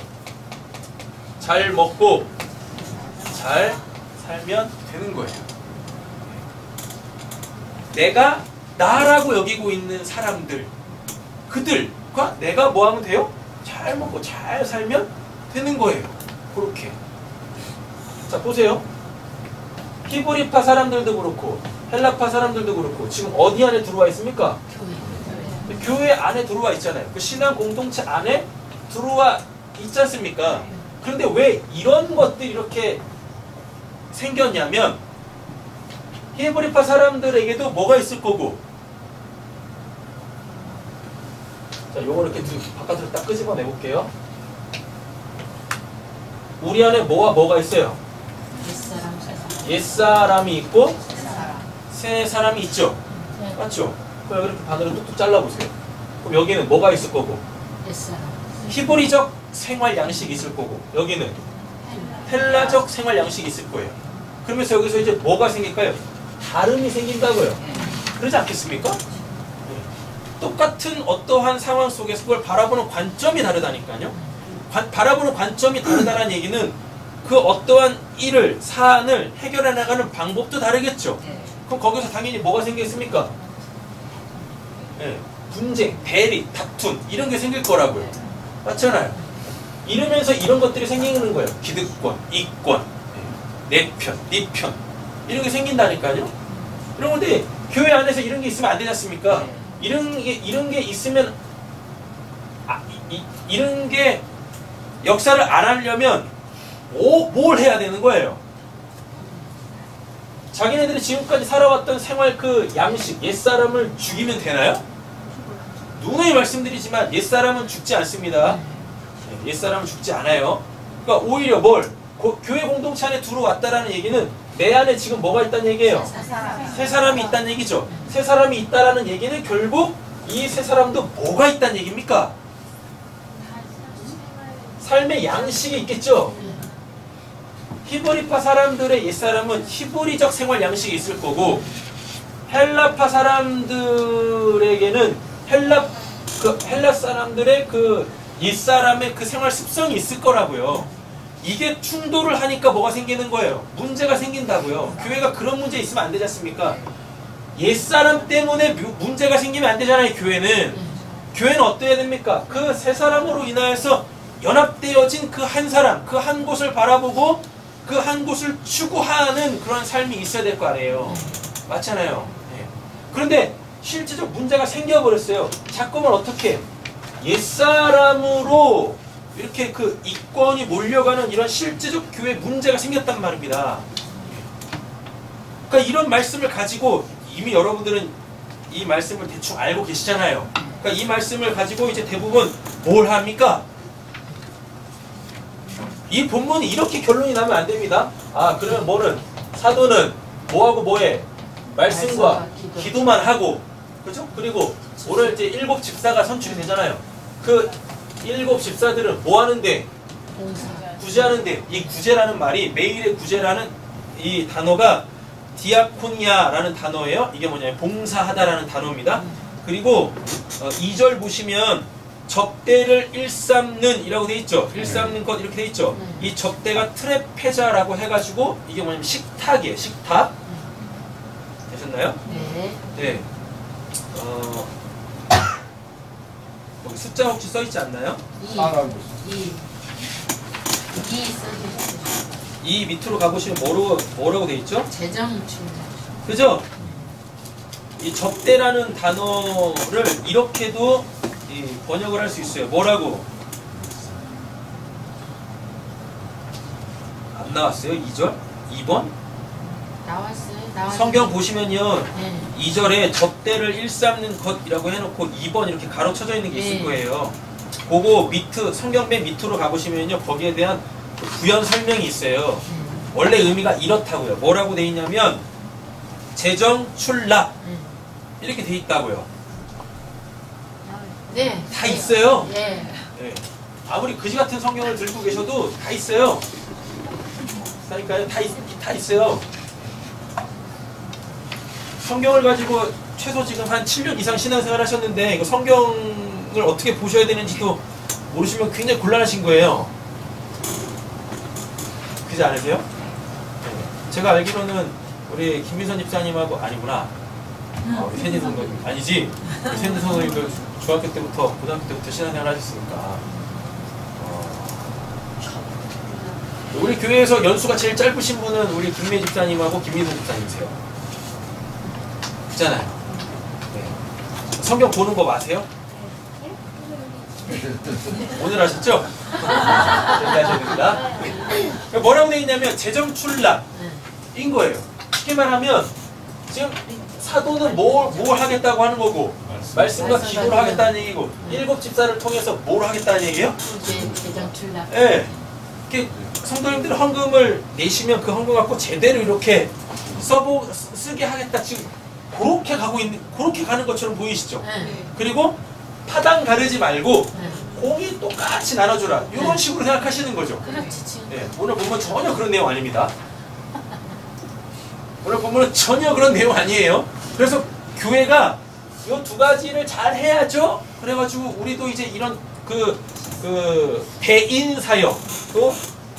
잘 먹고 잘 살면 되는 거예요. 내가 나라고 여기고 있는 사람들 그들과 내가 뭐하면 돼요? 잘 먹고 잘 살면 되는 거예요. 그렇게. 자 보세요. 히브리파 사람들도 그렇고 헬라파 사람들도 그렇고 지금 어디 안에 들어와 있습니까? 교회 안에 들어와 있잖아요. 그 신앙 공동체 안에 들어와 있지 않습니까? 그런데 왜 이런 것들이 이렇게 생겼냐면 히브리파 사람들에게도 뭐가 있을 거고 자 요거 이렇게 바깥으로 딱 끄집어내 볼게요. 우리 안에 뭐가 있어요? 옛사람이 있고 새 사람이 있죠? 맞죠? 그럼 이렇게 반으로 뚝뚝 잘라보세요. 그럼 여기는 뭐가 있을 거고? 히브리적 생활 양식이 있을 거고 여기는 헬라적 생활 양식이 있을 거예요. 그러면서 여기서 이제 뭐가 생길까요? 다름이 생긴다고요. 그러지 않겠습니까? 똑같은 어떠한 상황 속에서 그걸 바라보는 관점이 다르다니까요. 바라보는 관점이 다르다는 얘기는 그 어떠한 일을, 사안을 해결해 나가는 방법도 다르겠죠. 그럼 거기서 당연히 뭐가 생기겠습니까? 분쟁, 대립, 다툼 이런 게 생길 거라고요. 맞잖아요. 이러면서 이런 것들이 생기는 거예요. 기득권, 이권, 내 편, 네 편 이런 게 생긴다니까요. 이런 건데 교회 안에서 이런 게 있으면 안 되지 않습니까? 이런 게 있으면 이런 게 역사를 안 하려면 뭘 해야 되는 거예요? 자기네들이 지금까지 살아왔던 생활 그 양식, 옛사람을 죽이면 되나요? 누누이 말씀드리지만 옛사람은 죽지 않습니다. 옛사람은 죽지 않아요. 그러니까 오히려 교회 공동체 안에 들어왔다라는 얘기는 내 안에 지금 뭐가 있다는 얘기예요? 새 사람이 있다는 얘기죠. 새 사람이 있다라는 얘기는 결국 이 새 사람도 뭐가 있다는 얘기입니까? 삶의 양식이 있겠죠. 히브리파 사람들의 옛사람은 히브리적 생활 양식이 있을 거고 헬라파 사람들에게는 헬라 사람들의 그 옛사람의 그 생활 습성이 있을 거라고요. 이게 충돌을 하니까 뭐가 생기는 거예요? 문제가 생긴다고요. 교회가 그런 문제 있으면 안 되지 않습니까? 옛사람 때문에 문제가 생기면 안 되잖아요. 교회는 어때야 됩니까? 그 새 사람으로 인하여서 연합되어진 그 한 사람, 그 한 곳을 바라보고 그 한 곳을 추구하는 그런 삶이 있어야 될 거 아니에요. 맞잖아요. 그런데 실제적 문제가 생겨버렸어요. 자꾸만 어떻게 옛사람으로 이렇게 그 이권이 몰려가는 이런 실제적 교회 문제가 생겼단 말입니다. 그러니까 이런 말씀을 가지고 이미 여러분들은 이 말씀을 대충 알고 계시잖아요. 그러니까 이 말씀을 가지고 이제 대부분 뭘 합니까? 이 본문이 이렇게 결론이 나면 안 됩니다. 아, 그러면 뭐는 사도는 뭐하고 뭐해? 말씀과 기도만 하고, 그죠? 그리고 오늘 이제 7 집사가 선출이 되잖아요. 그 7 집사들은 뭐 하는데? 구제하는데, 이 구제라는 말이, 매일의 구제라는 이 단어가 디아코니아라는 단어예요. 이게 뭐냐면 봉사하다라는 단어입니다. 그리고 2절 보시면 접대를 일삼는 이라고 돼 있죠. 일삼는 것 이렇게 돼 있죠. 이 접대가 트레페자라고 해가지고 이게 뭐냐면 식탁이에요. 식탁. 되셨나요? 네. 네. 여기 숫자 혹시 써 있지 않나요? 2 이 밑으로 가보시면 뭐라고 돼 있죠? 재정 충남. 그죠? 이 접대라는 단어를 이렇게도 번역을 할 수 있어요. 뭐라고? 안 나왔어요? 2절? 2번? 나왔어요. 성경 보시면요. 네. 2절에 접대를 일삼는 것이라고 해놓고 2번 이렇게 가로 쳐져 있는 게 있을 네. 거예요. 그거 성경 맨 밑으로 가보시면요. 거기에 대한 부연 설명이 있어요. 원래 의미가 이렇다고요. 뭐라고 돼 있냐면 재정 출납 이렇게 돼 있다고요. 네. 다 있어요. 네. 네. 아무리 그지 같은 성경을 들고 계셔도 다 있어요. 그러니까요. 다 있어요. 성경을 가지고 최소 지금 한 7년 이상 신앙생활 하셨는데 이거 성경을 어떻게 보셔야 되는지도 모르시면 굉장히 곤란하신 거예요. 그지 않으세요? 네. 제가 알기로는 우리 김민선 집사님하고 아니구나. 우리 세진 성도님 아니지? 우리 세진 성도님도 중학교 때부터 고등학교 때부터 신앙생활 하셨으니까. 우리 교회에서 연수가 제일 짧으신 분은 우리 김민 집사님하고 김민선 집사님이세요. 그잖아요. 네. 성경 보는 거 아세요? 오늘 하셨죠? 여기 하셔야 됩니다. 뭐라고 되어 있냐면 재정 출납인 거예요. 쉽게 말하면 지금 사도는 뭘 하겠다고 하는 거고 말씀과 기도를 하겠다는 얘기고 7 집사를 통해서 뭘 하겠다는 얘기예요? 재정 출납. 네. 이렇게 성도님들 헌금을 내시면 그 헌금 갖고 제대로 이렇게 쓰게 하겠다. 지금 그렇게 가는 것처럼 보이시죠? 그리고 파당 가르지 말고 공이 똑같이 나눠줘라. 이런 식으로 생각하시는 거죠. 그렇지. 네, 오늘 보면 전혀 그런 내용 아닙니다. 오늘 보면 전혀 그런 내용 아니에요. 그래서 교회가 이 2가지를 잘 해야죠. 그래가지고 우리도 이제 이런 대인 사역, 또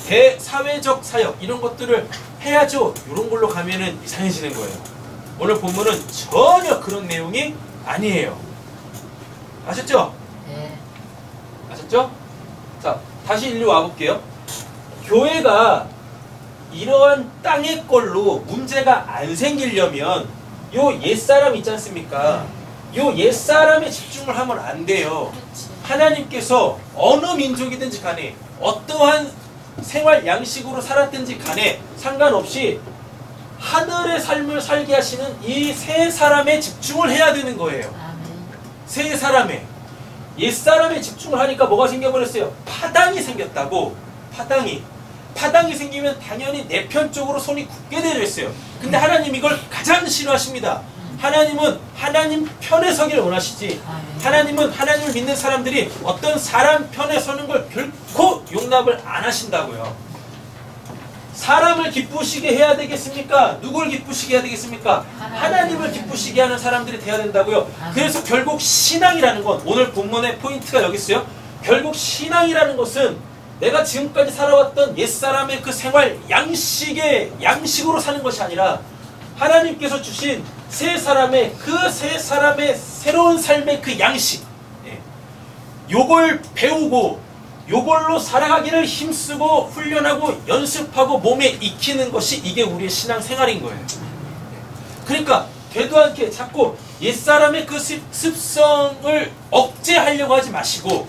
대사회적 사역 이런 것들을 해야죠. 이런 걸로 가면은 이상해지는 거예요. 오늘 본문은 전혀 그런 내용이 아니에요. 아셨죠? 네. 아셨죠? 자, 다시 일로 와볼게요. 교회가 이러한 땅의 걸로 문제가 안 생기려면 요 옛사람 있지 않습니까? 요 옛사람에 집중을 하면 안 돼요. 하나님께서 어느 민족이든지 간에 어떠한 생활 양식으로 살았든지 간에 상관없이 하늘의 삶을 살게 하시는 이 세 사람에 집중을 해야 되는 거예요. 세 사람에. 옛사람에 집중을 하니까 뭐가 생겨버렸어요? 파당이 생겼다고. 파당이 생기면 당연히 내 편 쪽으로 손이 굳게 되어 있어요. 근데 하나님 이걸 가장 싫어하십니다. 하나님은 하나님 편에 서기를 원하시지. 하나님은 하나님을 믿는 사람들이 어떤 사람 편에 서는 걸 결코 용납을 안 하신다고요. 사람을 기쁘시게 해야 되겠습니까? 누굴 기쁘시게 해야 되겠습니까? 하나님을 기쁘시게 하는 사람들이 돼야 된다고요. 그래서 결국 신앙이라는 건 오늘 본문의 포인트가 여기 있어요. 결국 신앙이라는 것은 내가 지금까지 살아왔던 옛사람의 그 생활 양식으로 사는 것이 아니라 하나님께서 주신 세 사람의 새로운 삶의 그 양식, 요걸 배우고 요걸로 살아가기를 힘쓰고 훈련하고 연습하고 몸에 익히는 것이 이게 우리의 신앙생활인 거예요. 그러니까 되도 않게 자꾸 옛사람의 그 습성을 억제하려고 하지 마시고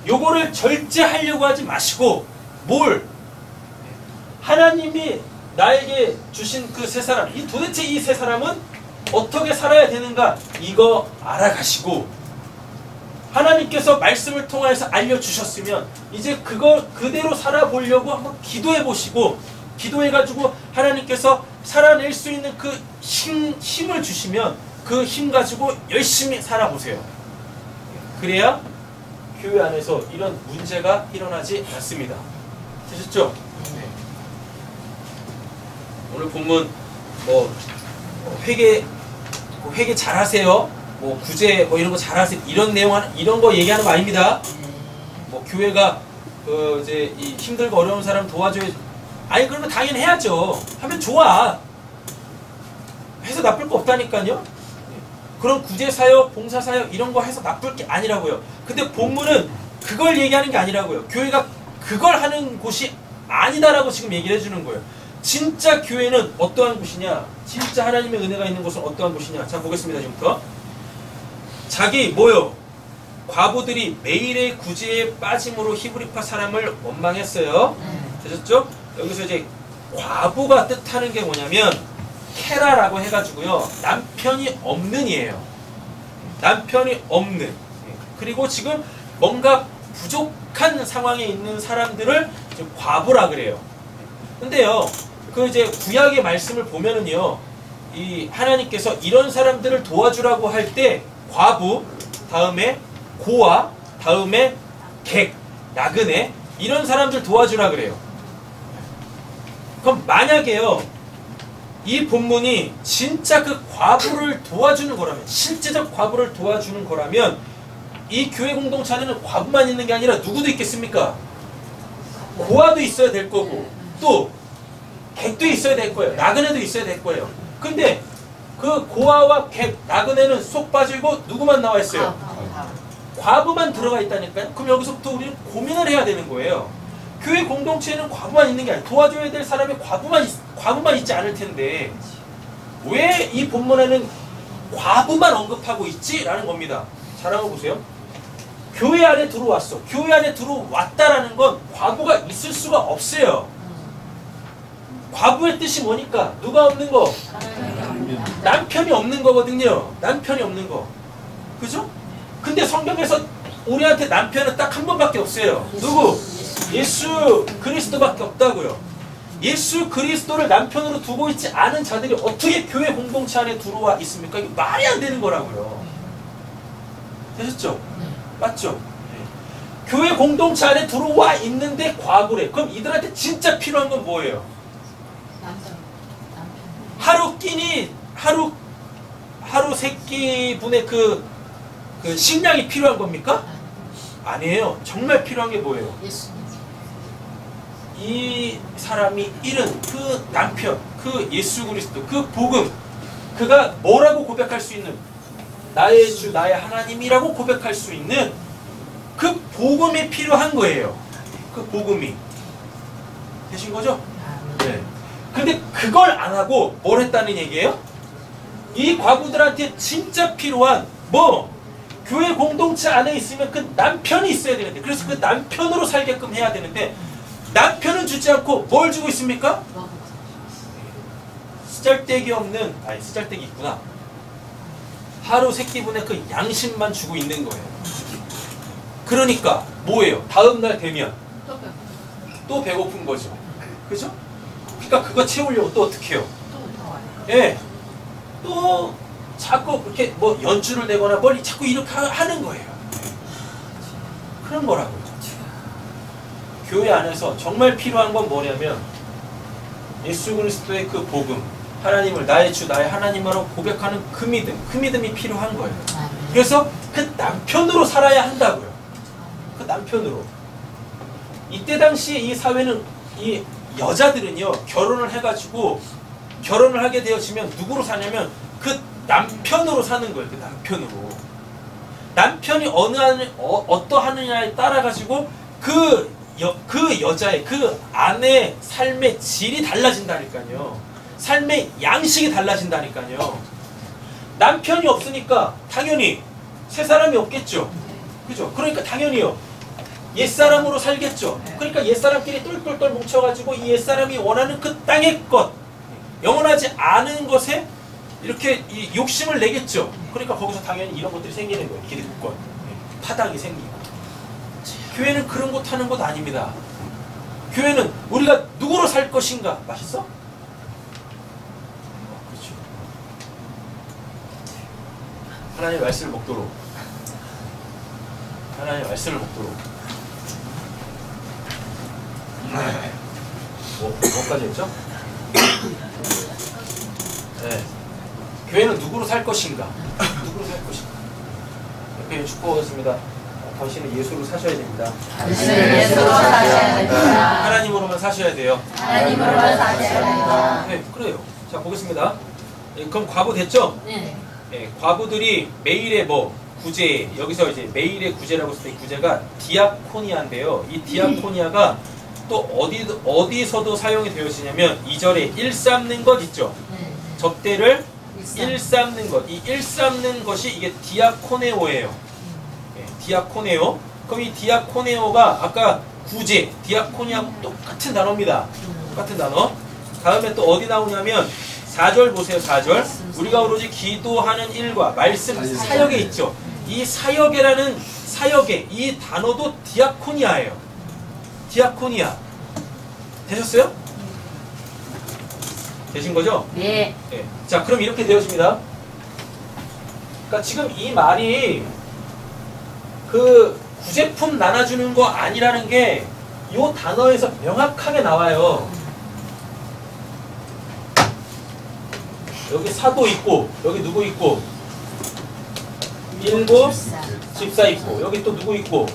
요거를 절제하려고 하지 마시고 하나님이 나에게 주신 그 세 사람, 이 도대체 이 세 사람은 어떻게 살아야 되는가 이거 알아가시고 하나님께서 말씀을 통해서 알려주셨으면 이제 그거 그대로 살아보려고 한번 기도해 보시고 기도해가지고 하나님께서 살아낼 수 있는 그 힘을 주시면 그 힘 가지고 열심히 살아보세요. 그래야 교회 안에서 이런 문제가 일어나지 않습니다. 되셨죠? 네. 오늘 본문 회개 잘하세요. 구제 이런 거 잘하세요. 이런 거 얘기하는 거 아닙니다. 교회가 이제 이 힘들고 어려운 사람 도와줘야 아니 그러면 당연히 해야죠. 하면 좋아. 해서 나쁠 거 없다니까요. 그런 구제사역, 봉사사역 이런 거 해서 나쁠 게 아니라고요. 근데 본문은 그걸 얘기하는 게 아니라고요. 교회가 그걸 하는 곳이 아니다라고 지금 얘기를 해주는 거예요. 진짜 교회는 어떠한 곳이냐? 진짜 하나님의 은혜가 있는 곳은 어떠한 곳이냐? 자 보겠습니다. 지금부터. 자기 과부들이 매일의 구제에 빠짐으로 히브리파 사람을 원망했어요. 되셨죠? 여기서 이제 과부가 뜻하는 게 뭐냐면 케라라고 해가지고요. 남편이 없는이에요. 남편이 없는. 그리고 지금 뭔가 부족한 상황에 있는 사람들을 지금 과부라 그래요. 근데요, 이제 구약의 말씀을 보면은요, 이 하나님께서 이런 사람들을 도와주라고 할 때 과부, 다음에 고아, 다음에 객, 나그네 이런 사람들 도와주라 그래요. 그럼 만약에요, 이 본문이 진짜 그 과부를 도와주는 거라면, 실제적 과부를 도와주는 거라면 이 교회 공동체 안에는 과부만 있는 게 아니라 누구도 있겠습니까? 고아도 있어야 될 거고 또 객도 있어야 될 거예요. 나그네도 있어야 될 거예요. 근데 그 고아와 객, 나그네는 쏙 빠지고 누구만 나와 있어요? 과부만 들어가 있다니까요. 그럼 여기서부터 우리는 고민을 해야 되는 거예요. 교회 공동체에는 과부만 있는 게 아니에요. 도와줘야 될 사람이 과부만 있지 않을 텐데 왜 이 본문에는 과부만 언급하고 있지? 라는 겁니다. 잘 한번 보세요. 교회 안에 들어왔어. 교회 안에 들어왔다라는 건 과부가 있을 수가 없어요. 과부의 뜻이 뭐니까? 누가 없는 거? 남편이 없는 거거든요. 남편이 없는 거. 그죠? 근데 성경에서 우리한테 남편은 딱 한 번밖에 없어요. 누구? 예수 그리스도밖에 없다고요. 예수 그리스도를 남편으로 두고 있지 않은 자들이 어떻게 교회 공동체 안에 들어와 있습니까? 이게 말이 안 되는 거라고요. 되셨죠? 맞죠? 네. 교회 공동체 안에 들어와 있는데 과부래. 그럼 이들한테 진짜 필요한 건 뭐예요? 하루 세 끼분의 그 식량이 필요한 겁니까? 아니에요. 정말 필요한 게 뭐예요? 이 사람이 잃은 그 남편, 그 예수 그리스도, 그 복음, 그가 뭐라고 고백할 수 있는, 나의 주, 나의 하나님이라고 고백할 수 있는 그 복음이 필요한 거예요. 그 복음이. 되신 거죠? 네. 근데 그걸 안 하고 뭘 했다는 얘기예요? 이 과부들한테 진짜 필요한 교회 공동체 안에 있으면 그 남편이 있어야 되는데, 그래서 그 남편으로 살게끔 해야 되는데 남편은 주지 않고 뭘 주고 있습니까? 쓰잘데기 없는, 쓰잘데기 있구나. 하루 세 끼분의 그 양심만 주고 있는 거예요. 그러니까 뭐예요? 다음날 되면 또 배고픈 거죠. 그죠? 그러니까 그거 채우려고 또 어떻게 해요? 예. 또 자꾸 그렇게 연주를 내거나 뭘 자꾸 이렇게 하는 거예요. 그런 거라고요. 교회 안에서 정말 필요한 건 뭐냐면 예수 그리스도의 그 복음, 하나님을 나의 주, 나의 하나님으로 고백하는 그 믿음이 필요한 거예요. 그래서 그 남편으로 살아야 한다고요. 그 남편으로. 이때 당시에 이 사회는, 이 여자들은요, 결혼을 해가지고 결혼을 하게 되어지면 누구로 사냐면 그 남편으로 사는 거예요. 그 남편으로. 남편이 어떠하느냐에 따라가지고 그 여자의, 그 아내의 삶의 질이 달라진다니까요. 삶의 양식이 달라진다니까요. 남편이 없으니까 당연히 세 사람이 없겠죠. 그죠? 그러니까 당연히요. 옛사람으로 살겠죠. 그러니까 옛사람끼리 똘똘똘 뭉쳐가지고 이 옛사람이 원하는 그 땅의 것, 영원하지 않은 것에 이렇게 이 욕심을 내겠죠. 그러니까 거기서 당연히 이런 것들이 생기는 거예요. 기득권, 파당이 생기고. 교회는 그런 것 하는 것 아닙니다. 교회는 우리가 누구로 살 것인가. 맛있어? 그렇죠. 하나님의 말씀을 먹도록. 하나님의 말씀을 먹도록. 뭐까지 했죠? 네. 교회는 누구로 살 것인가? 누구로 살 것인가? 옆에 있는 축복하겠습니다. 당신은 예수로 사셔야 됩니다. 당신은 예수로 사셔야 됩니다. 하나님으로만 사셔야 돼요. 하나님으로만 사셔야 됩니다. 네, 그래요. 자, 보겠습니다. 그럼 과부 됐죠? 네. 네, 과부들이 매일의 구제, 여기서 이제 매일의 구제라고 했을 때 구제가 디아코니아인데요. 이 디아코니아가 또 어디서도 사용이 되어지냐면 2절에 일삼는 것 있죠. 접대를 일삼는 것. 이 일삼는 것이 이게 디아코네오예요. 네, 디아코네오. 그럼 이 디아코네오가 아까 구제, 디아코니아하고 똑같은 단어입니다. 똑같은 단어. 다음에 또 어디 나오냐면 4절 보세요. 4절. 우리가 오로지 기도하는 일과 말씀 사역에 있죠. 이 사역이라는 사역에 이 단어도 디아코니아예요. 디아코니아. 되셨어요? 되신 거죠? 네. 네. 자, 그럼 이렇게 되었습니다. 그러니까 지금 이 말이 그 구제품 나눠주는 거 아니라는 게 이 단어에서 명확하게 나와요. 여기 사도 있고, 여기 누구 있고, 일곱 집사 있고, 여기 또 누구 있고,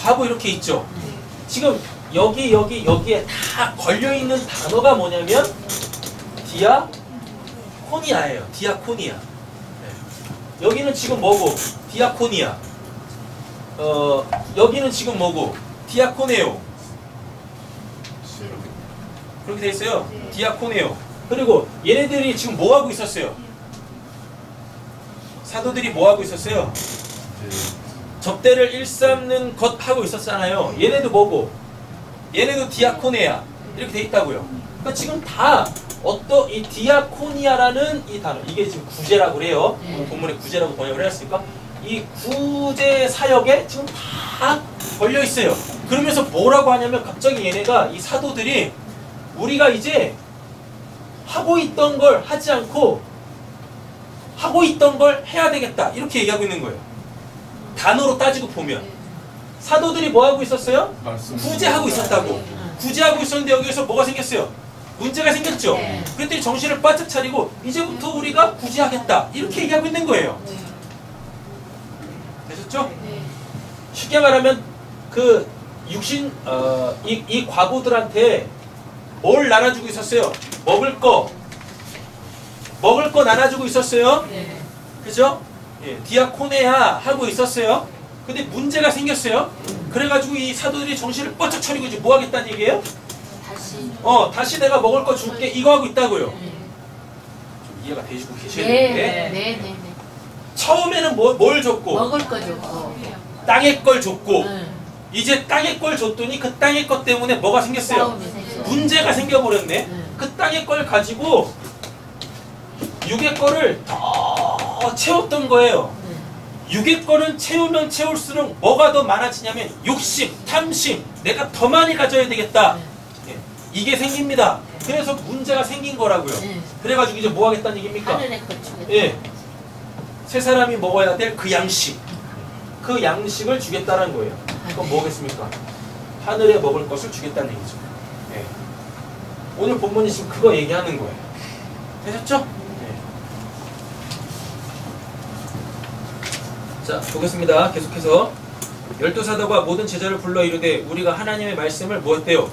과부 이렇게 있죠. 지금 여기에 다 걸려있는 단어가 뭐냐면 디아코니아예요. 디아코니아. 네. 여기는 지금 뭐고? 디아코니아. 여기는 지금 뭐고? 디아코네오. 그렇게 돼 있어요. 디아코네오. 그리고 얘네들이 지금 뭐 하고 있었어요? 사도들이 뭐 하고 있었어요? 접대를 일삼는 것 하고 있었잖아요. 얘네도 뭐고? 얘네도 디아코네아. 이렇게 돼 있다고요. 그러니까 지금 다 이 디아코니아라는 이 단어, 이게 지금 구제라고 그래요. 본문에 구제라고 번역을 해놨으니까 이 구제 사역에 지금 다 걸려 있어요. 그러면서 뭐라고 하냐면 갑자기 얘네가 이 사도들이 우리가 이제 하고 있던 걸 하지 않고 하고 있던 걸 해야 되겠다 이렇게 얘기하고 있는 거예요. 단어로 따지고 보면 사도들이 뭐 하고 있었어요? 구제하고 있었다고. 구제하고 있었는데 여기에서 뭐가 생겼어요? 문제가 생겼죠. 그랬더니 정신을 바짝 차리고 이제부터 우리가 구제하겠다 이렇게 얘기하고 있는 거예요. 되셨죠? 쉽게 말하면 그 육신 이 과부들한테 뭘 나눠주고 있었어요? 먹을 거 나눠주고 있었어요. 그죠? 예, 디아코네아 하고 있었어요. 근데 문제가 생겼어요. 그래가지고 이 사도들이 정신을 뻗쩍 차리고 이제 뭐 하겠다는 얘기예요? 다시 내가 먹을 거 줄게 이거 하고 있다고요. 좀 이해가 되시고 계셔야 되는데. 네. 처음에는 뭘 줬고? 먹을 거 줬고. 땅의 걸 줬고. 이제 땅의 걸 줬더니 그 땅의 것 때문에 뭐가 생겼어요? 문제가 생겨버렸네. 그 땅의 걸 가지고 육의 거를 더 채웠던 거예요. 육의 거는 채우면 채울수록 뭐가 더 많아지냐면 욕심, 탐심, 내가 더 많이 가져야 되겠다. 이게 생깁니다. 그래서 문제가 생긴 거라고요. 그래가지고 이제 뭐 하겠다는 얘기입니까? 예. 세 사람이 먹어야 될 그 양식. 그 양식을 주겠다는 거예요. 그럼 뭐겠습니까? 하늘에 먹을 것을 주겠다는 얘기죠. 예. 오늘 본문이 지금 그거 얘기하는 거예요. 되셨죠? 예. 자, 보겠습니다. 계속해서 12사도가 모든 제자를 불러 이르되 우리가 하나님의 말씀을 뭐 했대요?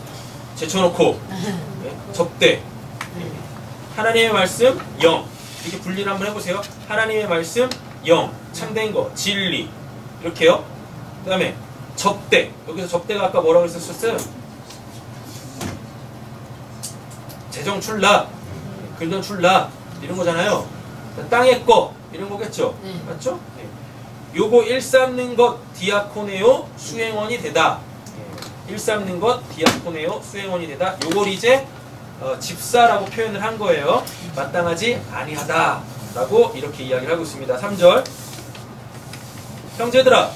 제쳐놓고 접대. 하나님의 말씀 영. 이렇게 분리를 한번 해보세요. 하나님의 말씀 영. 참된 거 진리. 이렇게요. 그 다음에 접대. 여기서 접대가 아까 뭐라고 했었어요? 재정 출납, 근전 출납 이런 거잖아요. 땅의 거 이런 거겠죠. 맞죠? 네. 요거 일삼는 것 디아코네오 수행원이 되다. 일삼는 것 디아코네오 수행원이 되다. 요걸 이제 집사라고 표현을 한 거예요. 마땅하지 아니하다 라고 이렇게 이야기를 하고 있습니다. 3절 형제들아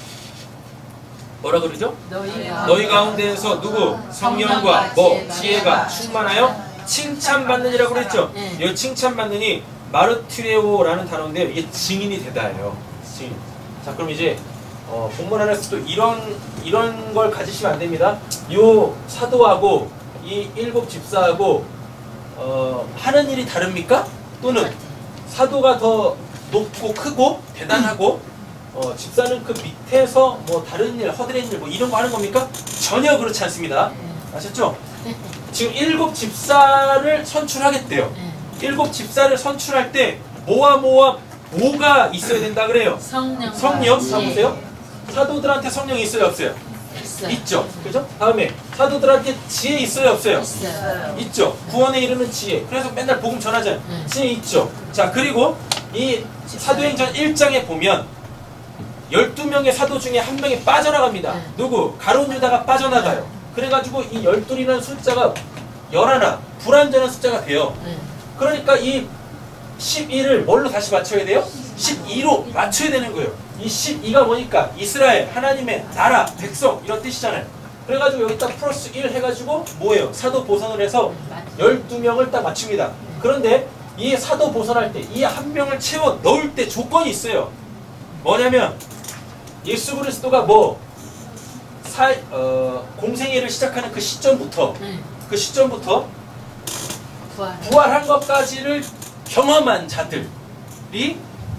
뭐라 그러죠? 너희 가운데에서 누구? 성령과 지혜가 충만하여 칭찬받느니라고 그랬죠? 이 칭찬받느니 마르티레오라는 단어인데 이게 증인이 되다예요. 증인. 자 그럼 이제 본문 안에서 또 이런 걸 가지시면 안 됩니다. 요 사도하고 이 7 집사하고 하는 일이 다릅니까? 또는 사도가 더 높고 크고 대단하고 집사는 그 밑에서 뭐 다른 일, 허드렛 일 뭐 이런 거 하는 겁니까? 전혀 그렇지 않습니다. 아셨죠? 지금 7 집사를 선출하겠대요. 7 집사를 선출할 때 뭐가 있어야 된다 그래요? 성령. 보세요. 사도들한테 성령이 있어요, 없어요? 있죠. 그죠? 다음에 사도들한테 지혜 있어요, 없어요? 있죠. 구원에 이르는 지혜. 그래서 맨날 복음 전하잖아요. 지혜 있죠. 자, 그리고 이 사도행전 1장에 보면 12명의 사도 중에 한 명이 빠져나갑니다. 누구? 가룟 유다가 빠져나가요. 그래가지고 이 12이라는 숫자가 11, 불완전한 숫자가 돼요. 그러니까 이 12를 뭘로 다시 맞춰야 돼요? 12로 맞춰야 되는 거예요. 이 12가 뭐니까? 이스라엘, 하나님의 나라, 백성 이런 뜻이잖아요. 그래가지고 여기다 플러스 1 해가지고 뭐예요? 사도 보선을 해서 12명을 딱 맞춥니다. 그런데 이 사도 보선할 때 이 한 명을 채워 넣을 때 조건이 있어요. 뭐냐면 예수 그리스도가 공생애를 시작하는 그 시점부터 부활한 것까지를 경험한 자들이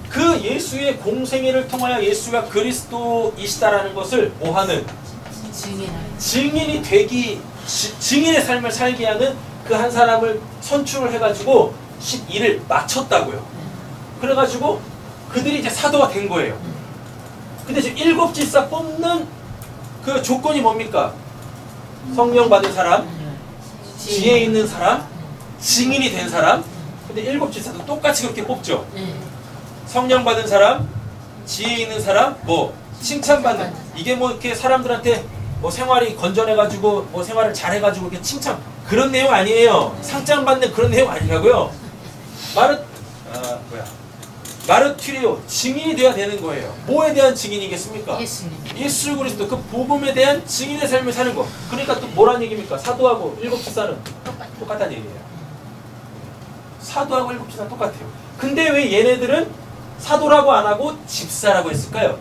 그 예수의 공생애를 통하여 예수가 그리스도이시다라는 것을 뭐하는? 증인이 되기, 증인의 삶을 살게 하는 그 한 사람을 선출을 해가지고 12를 맞췄다고요. 그래가지고 그들이 이제 사도가 된 거예요. 근데 지금 7 집사 뽑는 그 조건이 뭡니까? 성령 받은 사람, 지혜 있는 사람, 증인이 된 사람. 근데 7 집사도 똑같이 그렇게 뽑죠. 성령 받은 사람, 지혜 있는 사람, 칭찬받는. 이게 이렇게 사람들한테 생활이 건전해가지고 생활을 잘해가지고 이렇게 칭찬 그런 내용 아니에요. 상장 받는 그런 내용 아니라고요. 마르티레오 증인이 돼야 되는 거예요. 뭐에 대한 증인이겠습니까? 예수 그리스도 그 복음에 대한 증인의 삶을 사는 거. 그러니까 또 뭐란 얘기입니까? 사도하고 7 집사는 똑같다는 얘기예요. 사도하고 7 집사는 똑같아요. 근데 왜 얘네들은 사도라고 안 하고 집사라고 했을까요?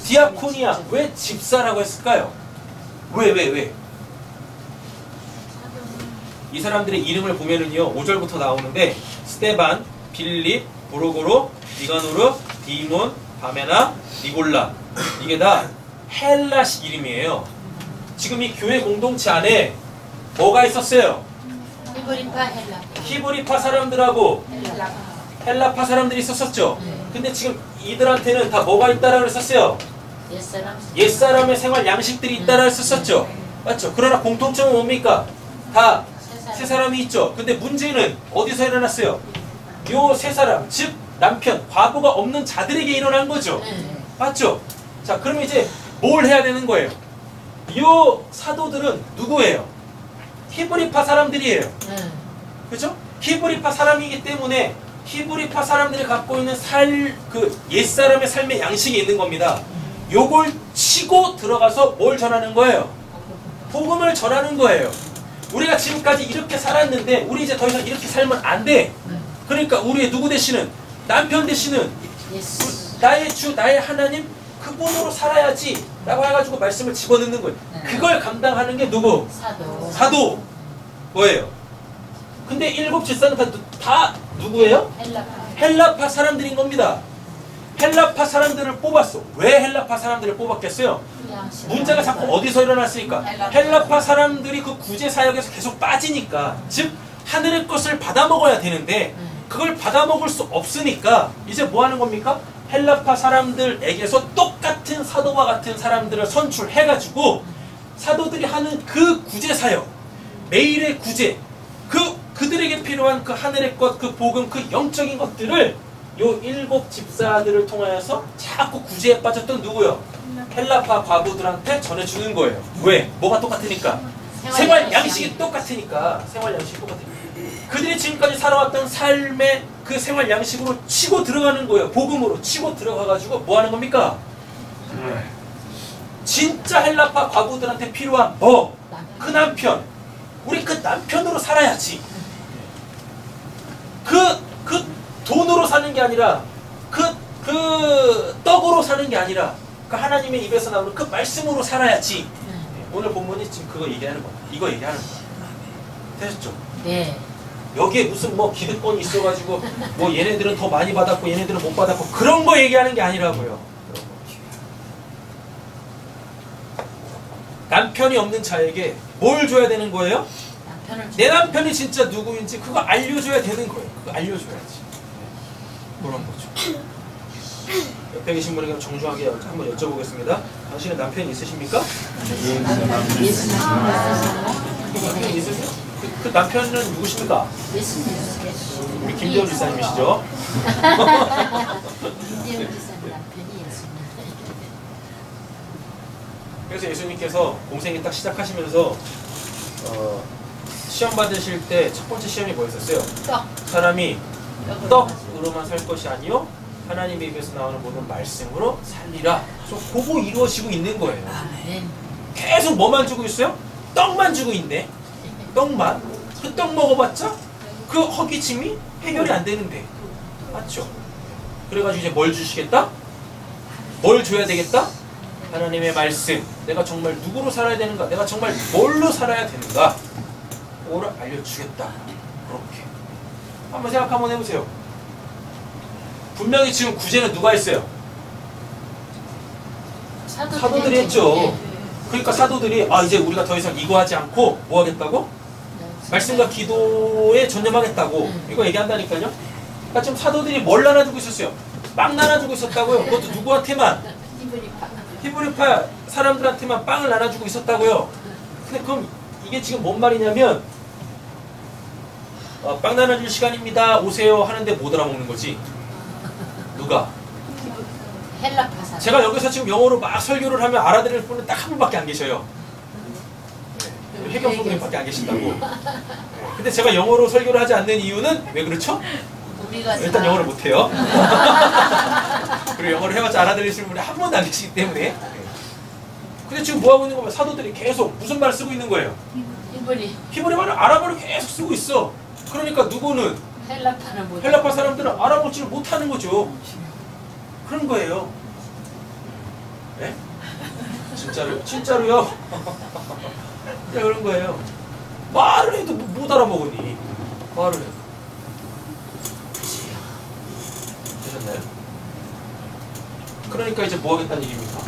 디아코니아 왜 집사라고 했을까요? 왜? 이 사람들의 이름을 보면은요 5절부터 나오는데 스테반, 빌립, 브로고로, 니가노르, 디몬, 바메나, 니골라. 이게 다 헬라식 이름이에요. 지금 이 교회 공동체 안에 뭐가 있었어요? 히브리파 사람들하고 헬라파 사람들이 있었었죠. 근데 지금 이들한테는 다 뭐가 있다라고 했었어요? 옛사람의 생활 양식들이 있다라고 했었었죠. 맞죠? 그러나 공통점은 뭡니까? 다 세 사람이 있죠. 근데 문제는 어디서 일어났어요? 요 세 사람, 즉 남편, 과부가 없는 자들에게 일어난 거죠. 맞죠? 자, 그럼 이제 뭘 해야 되는 거예요? 요 사도들은 누구예요? 히브리파 사람들이에요. 그죠? 히브리파 사람이기 때문에 히브리파 사람들이 갖고 있는 옛사람의 삶의 양식이 있는 겁니다. 요걸 치고 들어가서 뭘 전하는 거예요? 복음을 전하는 거예요. 우리가 지금까지 이렇게 살았는데 우리 이제 더 이상 이렇게 살면 안 돼. 그러니까 우리의 누구 되시는? 남편 되시는 나의 주, 나의 하나님 그분으로 살아야지 라고 해가지고 말씀을 집어넣는 거예요. 그걸 감당하는 게 누구? 사도. 뭐예요? 근데 7 집사는 다 누구예요? 헬라파 사람들인 겁니다. 헬라파 사람들을 뽑았어. 왜 헬라파 사람들을 뽑았겠어요? 문제가 자꾸 어디서 일어났으니까? 헬라파 사람들이 그 구제 사역에서 계속 빠지니까, 즉 하늘의 것을 받아먹어야 되는데 그걸 받아먹을 수 없으니까 이제 뭐 하는 겁니까? 헬라파 사람들에게서 똑같은 사도와 같은 사람들을 선출해가지고 사도들이 하는 그 구제 사역, 매일의 구제, 그들에게 필요한 그 하늘의 것, 그 복음, 그 영적인 것들을 요 7 집사들을 통하여서 자꾸 구제에 빠졌던 누구요? 헬라파 과부들한테 전해주는 거예요. 왜? 뭐가 똑같으니까. 생활 양식이 똑같으니까. 생활 양식이 똑같으니까. 그들이 지금까지 살아왔던 삶의 그 생활 양식으로 치고 들어가는 거예요. 복음으로 치고 들어가가지고 뭐 하는 겁니까? 진짜 헬라파 과부들한테 필요한 뭐? 그 남편. 우리 그 남편으로 살아야지. 그 돈으로 사는 게 아니라 그 떡으로 사는 게 아니라 그 하나님의 입에서 나오는 그 말씀으로 살아야지. 오늘 본문이 지금 그거 얘기하는 거야. 이거 얘기하는 거야. 되셨죠? 네. 여기에 무슨 뭐 기득권이 있어가지고 뭐 얘네들은 더 많이 받았고 얘네들은 못 받았고 그런 거 얘기하는 게 아니라고요. 남편이 없는 자에게 뭘 줘야 되는 거예요? 내 남편이 진짜 누구인지 그거 알려줘야 되는 거예요. 그거 알려줘야지. 그런 거죠. 옆에 계신 분에게 정중하게 한번 여쭤보겠습니다. 당신은 남편이 있으십니까? 남편이 있으세요? 그 남편은 누구십니까? 우리 김재훈 지사님이시죠? 그래서 예수님께서 공생이 딱 시작하시면서 시험 받으실 때 첫 번째 시험이 뭐였었어요? 사람이 떡으로만 살 것이 아니요 하나님의 입에서 나오는 모든 말씀으로 살리라. 그래서 그거 이루어지고 있는 거예요. 계속 뭐만 주고 있어요? 떡만 주고 있네. 떡만. 그 떡 먹어봤자 그 허기짐이 해결이 안 되는데. 맞죠? 그래가지고 이제 뭘 주시겠다? 뭘 줘야 되겠다? 하나님의 말씀. 내가 정말 누구로 살아야 되는가? 내가 정말 뭘로 살아야 되는가? 그거를 알려주겠다. 그렇게. 한번 생각 한번 해보세요. 분명히 지금 구제는 누가 했어요? 사도들이 했죠. 그러니까 사도들이 이제 우리가 더 이상 이거 하지 않고 뭐 하겠다고? 말씀과 기도에 전념하겠다고 이거 얘기한다니까요. 그러니까 지금 사도들이 뭘 나눠주고 있었어요? 빵 나눠주고 있었다고요. 그것도 누구한테만? 히브리파 사람들한테만 빵을 나눠주고 있었다고요. 근데 그럼 이게 지금 뭔 말이냐면 빵 나눠줄 시간입니다. 오세요 하는데 못 알아먹는 거지. 누가? 헬라파사. 제가 여기서 지금 영어로 막 설교를 하면 알아들을 분은 딱 한 분밖에 안 계셔요. 해경 선생님밖에 안 계신다고. 근데 제가 영어로 설교를 하지 않는 이유는 왜 그렇죠? 일단 영어를 못해요. 그리고 영어를 해봤자 알아들으시는 분이 한 분도 안 계시기 때문에. 근데 지금 뭐하고 있는 거면 사도들이 계속 무슨 말을 쓰고 있는 거예요? 히브리 말을 아랍어를 계속 쓰고 있어. 그러니까 누구는? 헬라파 사람들은 알아보지를 못하는 거죠. 그런 거예요. 네? 진짜로요? 진짜로요? 네, 그런 거예요. 말을 해도 못 알아먹으니. 말을 해도. 되셨나요? 그러니까 이제 뭐 하겠다는 얘기입니까?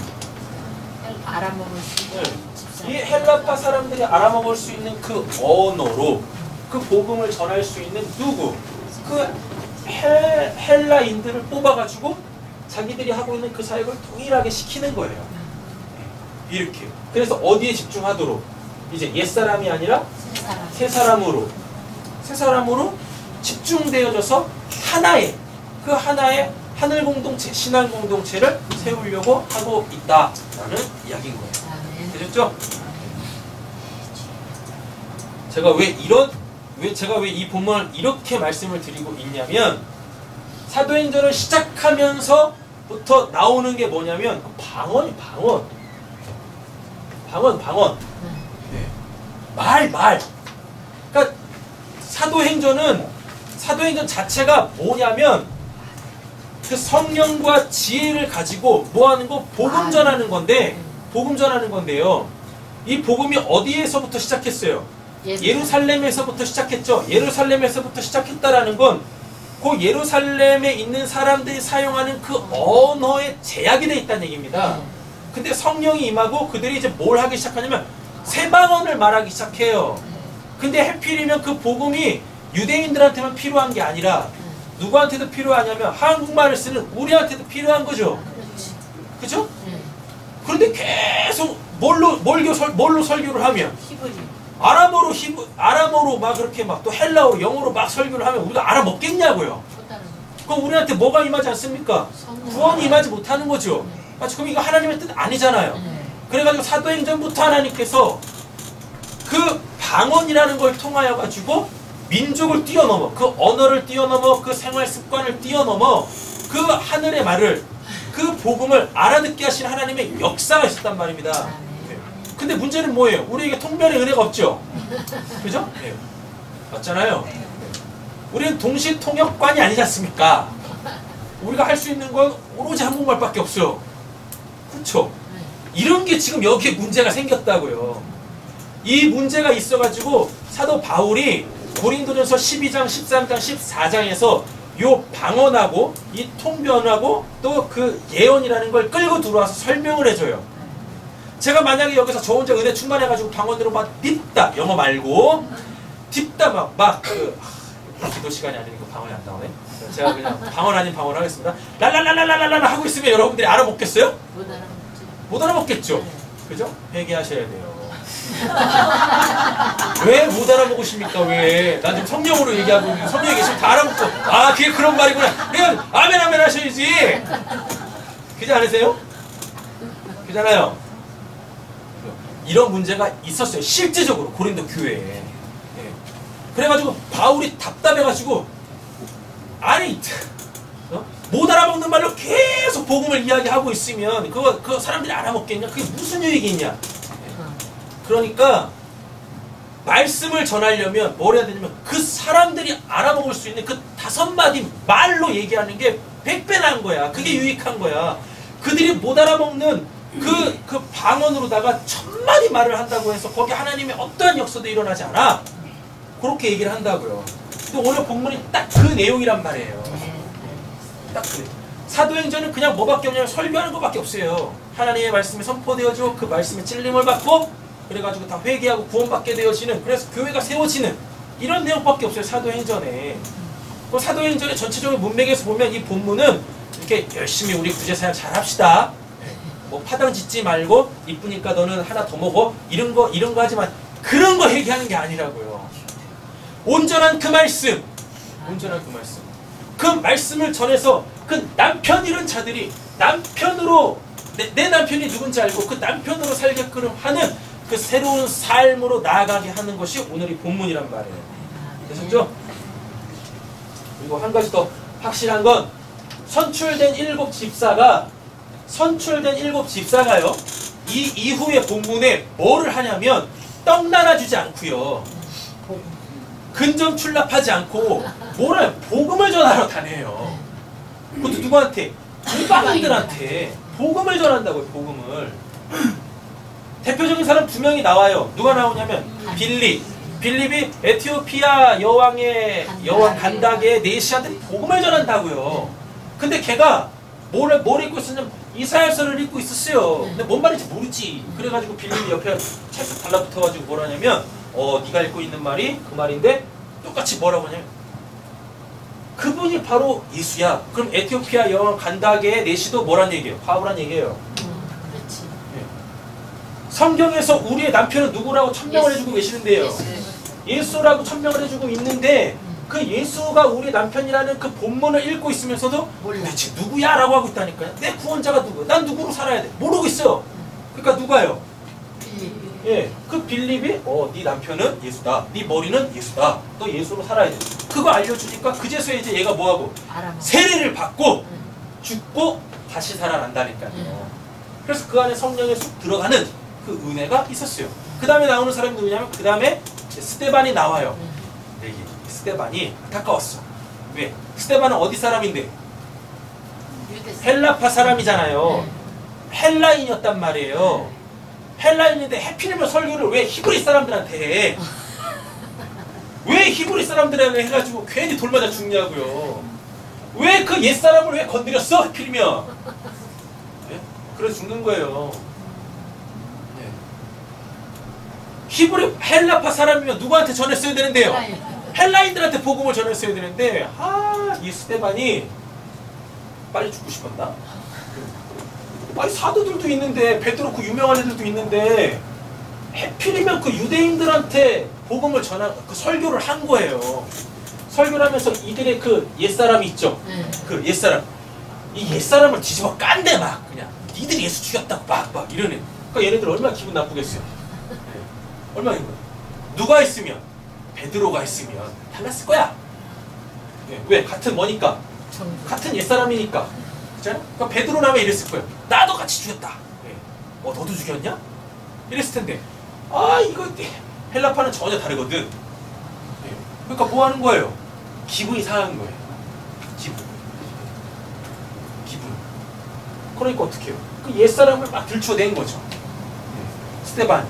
알아먹을 수 있는. 이 헬라파 사람들이 알아먹을 수 있는 그 언어로 그 복음을 전할 수 있는 누구? 그 헬라인들을 뽑아가지고 자기들이 하고 있는 그 사역을 동일하게 시키는 거예요. 이렇게. 그래서 어디에 집중하도록? 이제 옛사람이 아니라 새 사람으로 집중되어져서 하나의 그 하나의 하늘 공동체, 신앙 공동체를 세우려고 하고 있다라는 이야기인 거예요. 되셨죠? 제가 왜 이 본문을 이렇게 말씀을 드리고 있냐면 사도행전을 시작하면서부터 나오는 게 뭐냐면 방언. 네. 말. 그러니까 사도행전 자체가 뭐냐면 그 성령과 지혜를 가지고 뭐 하는 거? 복음 전하는 건데요. 이 복음이 어디에서부터 시작했어요? 예루살렘에서부터 시작했죠. 예루살렘에서부터 시작했다라는 건 그 예루살렘에 있는 사람들이 사용하는 그 언어에 제약이 돼 있다는 얘기입니다. 근데 성령이 임하고 그들이 이제 뭘 하기 시작하냐면 새방언을 말하기 시작해요. 근데 하필이면 그 복음이 유대인들한테만 필요한 게 아니라 누구한테도 필요하냐면 한국말을 쓰는 우리한테도 필요한 거죠. 그죠? 그런데 계속 뭘로 설교를 하면 아람어로 막 그렇게 막 또 헬라어로 영어로 막 설교를 하면 우리가 알아먹겠냐고요. 그 그럼 우리한테 뭐가 임하지 않습니까? 구원이 임하지 못하는 거죠. 맞죠? 그럼 이거 하나님의 뜻 아니잖아요. 그래가지고 사도행전부터 하나님께서 그 방언이라는 걸 통하여 가지고 민족을 뛰어넘어, 그 언어를 뛰어넘어, 그 생활 습관을 뛰어넘어 그 하늘의 말을, 그 복음을 알아듣게 하신 하나님의 역사가 있었단 말입니다. 근데 문제는 뭐예요? 우리에게 통변의 은혜가 없죠? 그죠? 네. 맞잖아요. 우리는 동시 통역관이 아니지 않습니까? 우리가 할 수 있는 건 오로지 한국말밖에 없어요. 그렇죠? 이런 게 지금 여기에 문제가 생겼다고요. 이 문제가 있어가지고 사도 바울이 고린도전서 12장, 13장, 14장에서 요 방언하고 이 통변하고 또 그 예언이라는 걸 끌고 들어와서 설명을 해줘요. 제가 만약에 여기서 저 혼자 은혜 충만해가지고 방언으로 막 딥다, 영어 말고 딥다 기도 시간이 아니니까 방언이 안 나오네. 제가 그냥 방언 아닌 방언을 하겠습니다. 랄랄랄랄랄랄라 하고 있으면 여러분들이 알아먹겠어요? 못 알아먹겠죠? 그죠? 회개하셔야 돼요. 왜 못 알아먹으십니까? 왜? 난 지금 성령으로 얘기하고 있는데 성령이 계시면 다 알아먹고, 아 그게 그런 말이구나. 그냥 아멘 아멘 하셔야지. 그지 않으세요? 그잖아요. 이런 문제가 있었어요. 실제적으로 고린도 교회에. 그래가지고 바울이 답답해가지고 아니 못 알아먹는 말로 계속 복음을 이야기하고 있으면 그거 사람들이 알아먹겠냐? 그게 무슨 유익이냐? 그러니까 말씀을 전하려면 뭘 해야 되냐면 그 사람들이 알아먹을 수 있는 그 5마디 말로 얘기하는 게 100배 나은 거야. 그게 유익한 거야. 그들이 못 알아먹는 그 방언으로다가 1000마디 말을 한다고 해서 거기 하나님의 어떠한 역사도 일어나지 않아. 그렇게 얘기를 한다고요. 근데 오늘 본문이 딱 그 내용이란 말이에요. 딱 그래. 사도행전은 그냥 뭐밖에 없냐면 설교하는 것밖에 없어요. 하나님의 말씀이 선포되어지고 그 말씀에 찔림을 받고 그래가지고 다 회개하고 구원받게 되어지는, 그래서 교회가 세워지는 이런 내용밖에 없어요. 사도행전에. 그 사도행전의 전체적인 문맥에서 보면 이 본문은 이렇게 열심히 우리 구제사역 잘 합시다. 뭐 파당 짓지 말고 이쁘니까 너는 하나 더 먹어. 이런 거 하지만 그런 거 얘기하는 게 아니라고요. 온전한 그 말씀. 온전한 그 말씀. 그 말씀을 전해서 그 남편 잃은 자들이 남편으로 내 남편이 누군지 알고 그 남편으로 살게끔 하는 그 새로운 삶으로 나아가게 하는 것이 오늘 이 본문이란 말이에요. 되셨죠? 그리고 한 가지 더 확실한 건 선출된 7 집사가요. 이 이후의 본문에 뭐를 하냐면 떡 나눠주지 않고요. 근점 출납하지 않고 뭐라 복음을 전하러 다녀요. 그것도 누구한테? 이방인들한테 복음을 전한다고요. 복음을. 대표적인 사람 2명이 나와요. 누가 나오냐면 빌립이 에티오피아 여왕 간다게의 내시한테 복음을 전한다고요. 근데 걔가 뭘 읽고 있었냐면 이사야서를 읽고 있었어요. 근데 뭔 말인지 모르지. 그래가지고 빌립이 옆에 찰싹 달라붙어가지고 뭐라냐면 네가 읽고 있는 말이 그 말인데 똑같이 뭐라고 하냐면 그분이 바로 예수야. 그럼 에티오피아 여왕 간다게의 내시도 뭐란 얘기예요? 바울란 얘기예요. 그렇지. 성경에서 우리의 남편은 누구라고 천명을 해주고 계시는데요. 예수라고 천명을 해주고 있는데 그 예수가 우리 남편이라는 그 본문을 읽고 있으면서도 도대체 누구야? 라고 하고 있다니까요. 내 구원자가 누구? 난 누구로 살아야 돼? 모르고 있어요. 그러니까 누가요? 그 빌립이 네 남편은 예수다. 네 머리는 예수다. 너 예수로 살아야 돼. 그거 알려주니까 그제서야 이제 얘가 뭐하고 세례를 받고 죽고 다시 살아난다니까요. 그래서 그 안에 성령에 쑥 들어가는 그 은혜가 있었어요. 그 다음에 나오는 사람이 누구냐면 그 다음에 스데반이 나와요. 스데반이 안타까웠어. 왜? 스데반은 어디 사람인데? 헬라파 사람이잖아요. 헬라인이었단 말이에요. 헬라인인데 해필이면 설교를 왜 히브리 사람들한테 해? 왜 히브리 사람들한테 해가지고 괜히 돌맞아 죽냐고요. 왜 그 옛사람을 왜 건드렸어? 해필이면. 네? 그래서 죽는 거예요. 네. 히브리 헬라파 사람이면 누구한테 전했어야 되는데요? 헬라인들한테 복음을 전했어야 되는데 이 스데반이 빨리 죽고 싶었나? 아니 사도들도 있는데 베드로 그 유명한 애들도 있는데 해필이면 그 유대인들한테 복음을 전한 그 설교를 한 거예요. 설교를 하면서 이들의 그 옛사람이 있죠. 그 옛사람. 이 옛사람을 뒤집어 깐대 막 그냥. 니들이 예수 죽였다고 막 이러네. 그러니까 얘네들 얼마나 기분 나쁘겠어요. 얼마나 기분. 누가 있으면 베드로가 있으면 달랐을 거야. 왜? 같은 뭐니까? 같은 옛사람이니까. 그렇잖아? 그러니까 베드로라면 이랬을 거예요. 나도 같이 죽였다. 너도 죽였냐? 이랬을 텐데. 아 이거 헬라파는 전혀 다르거든. 그러니까 뭐 하는 거예요? 기분이 상한 거예요. 기분. 그러니까 어떻게 해요? 그 옛사람을 막 들춰낸 거죠. 스데반.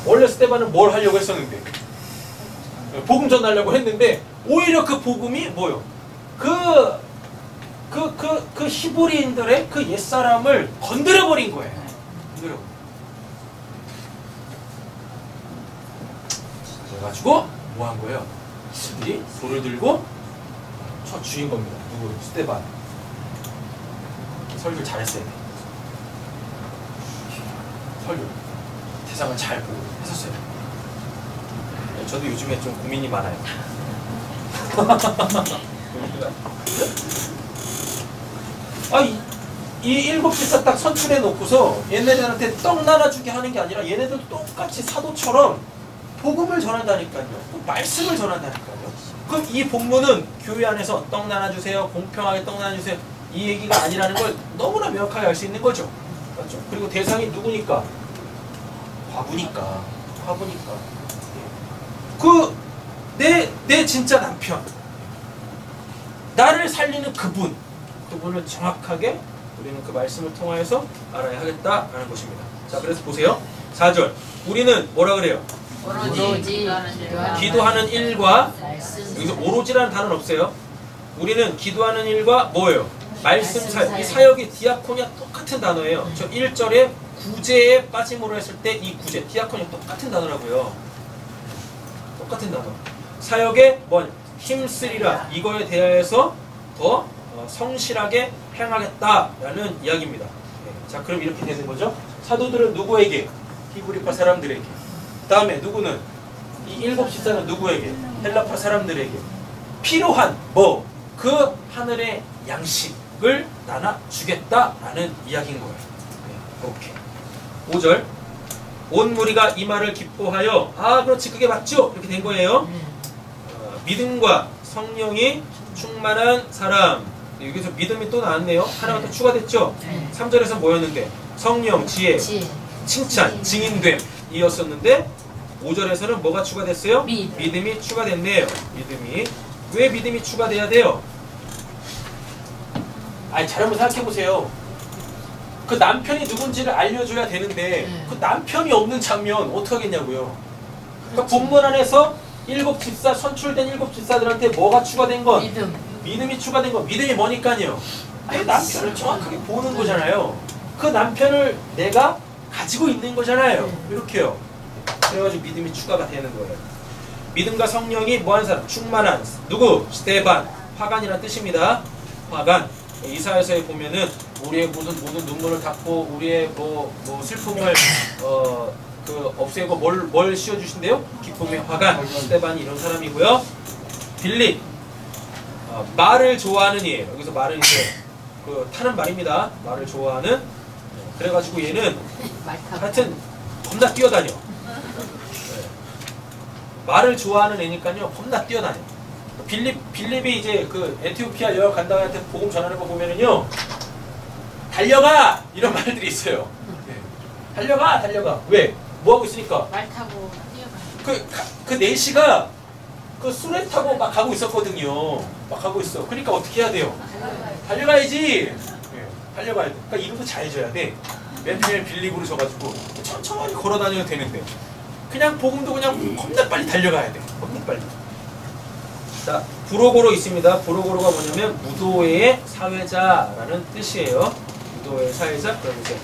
원래 스데반은 뭘 하려고 했었는데 복음 전하려고 했는데 오히려 그 복음이 뭐요? 그 히브리인들의 그 옛사람을 건드려버린 거예요. 그래가지고 뭐 한 거예요? 이 돌을 들고 저 죽인 겁니다. 누구? 스데반. 설교 잘했어야 돼. 설교 대상을 잘 보고 했었어야 돼. 저도 요즘에 좀 고민이 많아요. 이 일곱 집사 딱 선출해 놓고서 얘네들한테 떡 나눠주게 하는 게 아니라 얘네들도 똑같이 사도처럼 복음을 전한다니까요. 말씀을 전한다니까요. 그럼 이 본문은 교회 안에서 떡 나눠주세요. 공평하게 떡 나눠주세요. 이 얘기가 아니라는 걸 너무나 명확하게 알 수 있는 거죠. 맞죠? 그리고 대상이 누구니까? 과부니까. 내 진짜 남편. 나를 살리는 그분을 정확하게 우리는 그 말씀을 통하여서 알아야 하겠다라는 것입니다. 자, 그래서 보세요. 4절. 우리는 뭐라 그래요? 오로지 기도하는 일과, 여기서 오로지라는 단어는 없어요. 우리는 기도하는 일과 뭐예요? 말씀 사역. 이 사역이 디아코니아 똑같은 단어예요. 저 1절에 구제에 빠짐으로 했을 때 이 구제, 디아코니아 똑같은 단어라고요. 똑같은 단어. 사역에 뭐 힘쓰리라, 이거에 대하여서 더 성실하게 행하겠다라는 이야기입니다. 자, 그럼 이렇게 되는 거죠. 사도들은 누구에게? 히브리파 사람들에게. 그 다음에 누구는? 이 일곱 집사는 누구에게? 헬라파 사람들에게. 필요한 그 하늘의 양식을 나눠주겠다라는 이야기인 거예요. 오케이. 5절. 온 무리가 이 말을 기뻐하여, 그렇지, 그게 맞죠? 이렇게 된 거예요. 믿음과 성령이 충만한 사람. 여기서 믿음이 또 나왔네요. 하나가 또 추가됐죠? 3절에서 뭐였는데? 성령, 지혜, 칭찬, 증인됨 이었었는데 5절에서는 뭐가 추가됐어요? 믿음이 추가됐네요. 왜 믿음이 추가돼야 돼요? 잘 한번 생각해보세요. 그 남편이 누군지를 알려줘야 되는데 그 남편이 없는 장면 어떡하겠냐고요. 그러니까 본문 안에서 일곱 집사, 선출된 일곱 집사들한테 뭐가 추가된 건? 믿음이 추가된 건. 믿음이 뭐니까요? 내 남편을 정확하게 보는 거잖아요. 그 남편을 내가 가지고 있는 거잖아요. 이렇게요. 그래가지고 믿음이 추가가 되는 거예요. 믿음과 성령이 뭐하는 사람? 충만한. 누구? 스데반. 화관이라는 뜻입니다. 화관. 이사야서에 보면은 우리의 모든 눈물을 닦고 우리의 슬픔을 없애고 뭘 씌워주신대요? 기쁨의 화관. 스데반이 이런 사람이고요. 빌립. 말을 좋아하는 이에요. 여기서 말은 이제 타는 말입니다. 말을 좋아하는. 그래가지고 얘는 하여튼 겁나 뛰어다녀. 말을 좋아하는 애니까요. 겁나 뛰어다녀. 빌립이 이제 그 에티오피아 여행 간다고 한테 복음 전하는 거 보면은요. 달려가! 이런 말들이 있어요. 달려가! 왜? 뭐 하고 있으니까? 말 타고 뛰어가. 그 4시가 그 수레 타고 막 가고 있었거든요. 막 가고 있어. 그러니까 어떻게 해야 돼요? 달려가야지. 달려가야 돼. 그러니까 이름도 잘 줘야 돼. 맨 처음에 빌립으로 줘가지고 천천히 걸어 다녀도 되는데 그냥 복음도 그냥 겁나 빨리 달려가야 돼. 겁나 빨리. 자, 부로고로 있습니다. 부로고로가 뭐냐면 무도회의 사회자라는 뜻이에요. 무도회의 사회자. 그럼 이제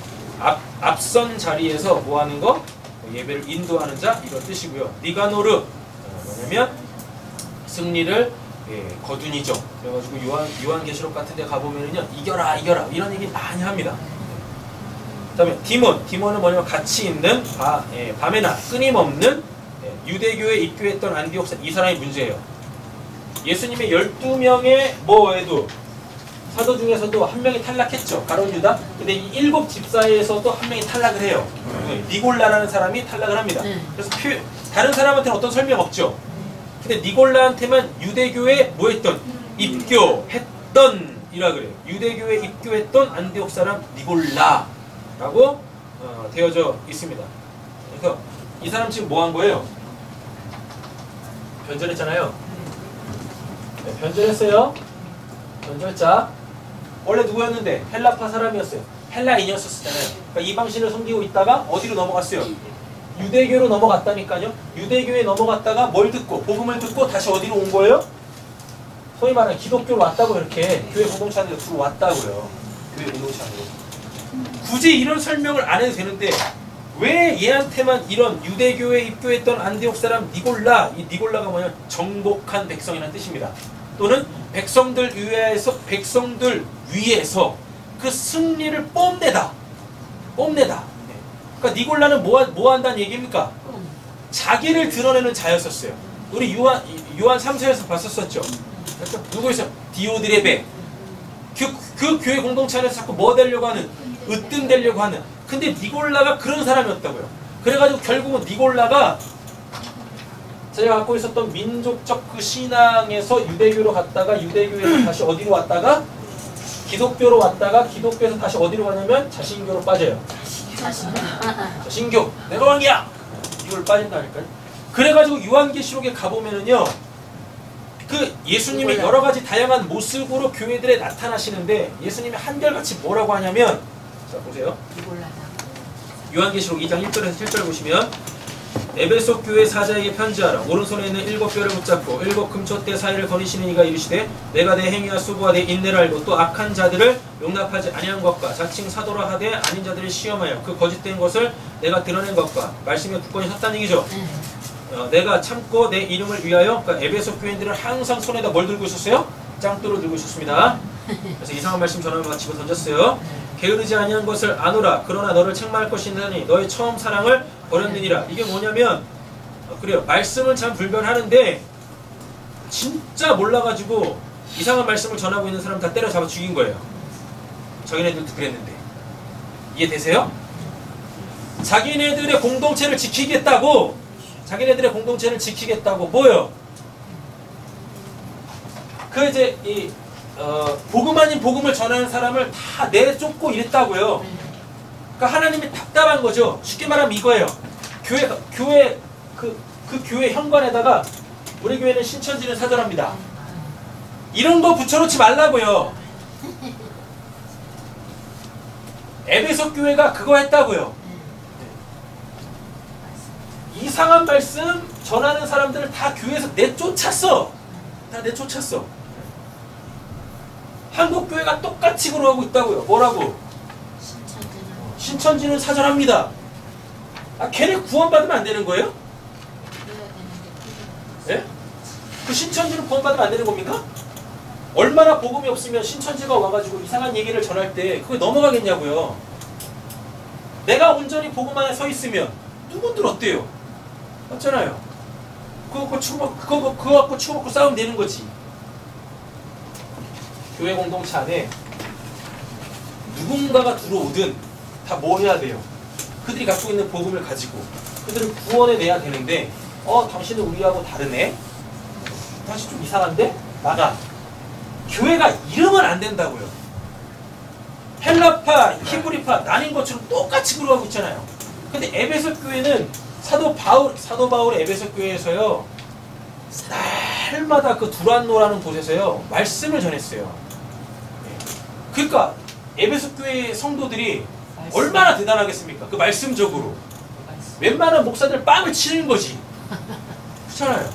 앞선 자리에서 뭐 하는 거? 예배를 인도하는 자 이런 뜻이고요. 니가노르 뭐냐면 승리를 거둔이죠. 그래가지고 요한계시록 같은 데 가보면은요. 이겨라 이런 얘기 많이 합니다. 그 다음에 디몬은 뭐냐면 가치 있는 밤에나 끊임없는 유대교에 입교했던 안디옥사 이 사람이 문제예요. 예수님의 12명의 뭐에도 사도 중에서도 한 명이 탈락했죠. 가룟 유다. 근데 이 7 집사에서도 한 명이 탈락을 해요. 니골라라는 사람이 탈락을 합니다. 그래서 다른 사람한테는 어떤 설명 없죠. 근데 니골라한테만 유대교에 뭐 했던? 입교했던 이라 그래요. 유대교에 입교했던 안디옥 사람 니골라라고 되어져 있습니다. 그래서 이 사람 지금 뭐 한 거예요? 변절했잖아요. 네, 변절했어요. 변절자. 원래 누구였는데? 헬라파 사람이었어요. 헬라인이었었잖아요. 그러니까 이방신을 섬기고 있다가 어디로 넘어갔어요? 유대교로 넘어갔다니까요. 유대교에 넘어갔다가 뭘 듣고? 복음을 듣고 다시 어디로 온 거예요? 소위 말하는 기독교로 왔다고 이렇게 교회 공동체 안으로 들어왔다고요. 교회 공동체 안으로. 굳이 이런 설명을 안 해도 되는데 왜 얘한테만 이런 유대교에 입교했던 안디옥 사람 니골라, 이 니골라가 뭐냐면 정복한 백성이라는 뜻입니다. 또는 백성들 위에서 그 승리를 뽐내다. 그러니까 니골라는 뭐 한다는 얘기입니까? 자기를 드러내는 자였었어요. 우리 요한 3서에서 봤었죠. 누구였어요? 디오드레베. 그 교회 공동체 안에서 자꾸 뭐 되려고 하는? 으뜸되려고 하는. 근데 니골라가 그런 사람이었다고요. 그래가지고 결국은 니골라가 제가 갖고 있었던 민족적 그 신앙에서 유대교로 갔다가 유대교에서 다시 어디로 왔다가 기독교로 왔다가 기독교에서 다시 어디로 가냐면 자신교로 빠져요. 자신교. 내가 왕이야! 이걸 빠진다니까요. 그래가지고 요한계시록에 가보면은요. 그 예수님이 여러 가지 다양한 모습으로 교회들에 나타나시는데 예수님이 한결같이 뭐라고 하냐면 자 보세요. 요한계시록 2장 1절에서 7절 보시면 에베소 교회 사자에게 편지하라. 오른손에 있는 7 뼈를 붙잡고 7 금초대 사이를 거니시는 이가 이르시되 내가 내 행위와 수고와 내 인내를 알고 또 악한 자들을 용납하지 아니한 것과 자칭 사도라 하되 아닌 자들을 시험하여 그 거짓된 것을 내가 드러낸 것과 말씀에 굳건히 섰다는 얘기죠. 내가 참고 내 이름을 위하여 그러니까 에베소 교인들은 항상 손에다 뭘 들고 있었어요? 짱돌을 들고 있었습니다. 그래서 이상한 말씀 전하면 집어 던졌어요. 게으르지 아니한 것을 아노라. 그러나 너를 책망할 것이 있느니 너의 처음 사랑을 버렸느니라. 이게 뭐냐면 그래요. 말씀은 참 불변하는데 진짜 몰라가지고 이상한 말씀을 전하고 있는 사람 다 때려잡아 죽인 거예요. 자기네들도 그랬는데. 이해되세요? 자기네들의 공동체를 지키겠다고 뭐요? 그 이제 이 복음 아닌 복음을 전하는 사람을 다 내쫓고 이랬다고요. 그러니까 하나님이 답답한 거죠. 쉽게 말하면 이거예요. 교회 그 교회 현관에다가 우리 교회는 신천지는 사절합니다. 이런 거 붙여놓지 말라고요. 에베소 교회가 그거 했다고요. 이상한 말씀 전하는 사람들을 다 교회에서 내쫓았어. 한국 교회가 똑같이 그러고 있다고요. 뭐라고? 신천지는 사절합니다. 아, 걔네 구원받으면 안 되는 거예요? 예? 그 신천지는 구원받으면 안 되는 겁니까? 얼마나 복음이 없으면 신천지가 와가지고 이상한 얘기를 전할 때 그게 넘어가겠냐고요. 내가 온전히 복음 안에 서 있으면 누군들 어때요? 맞잖아요. 그거 갖고 치고받고 싸우면 되는 거지. 교회 공동체 안에 누군가가 들어오든 다 뭐 해야 돼요? 그들이 갖고 있는 복음을 가지고 그들을 구원해 내야 되는데 당신은 우리하고 다르네? 당신 좀 이상한데? 나가. 교회가 이러면 안 된다고요. 헬라파, 히브리파 나뉜 것처럼 똑같이 그러고 있잖아요. 근데 에베소 교회는 사도 바울의 에베소 교회에서요 날마다 그 두란노라는 곳에서요 말씀을 전했어요. 그러니까 에베소 교회 성도들이 얼마나 대단하겠습니까? 그 말씀적으로 웬만한 목사들 빵을 치는 거지. 그렇잖아요.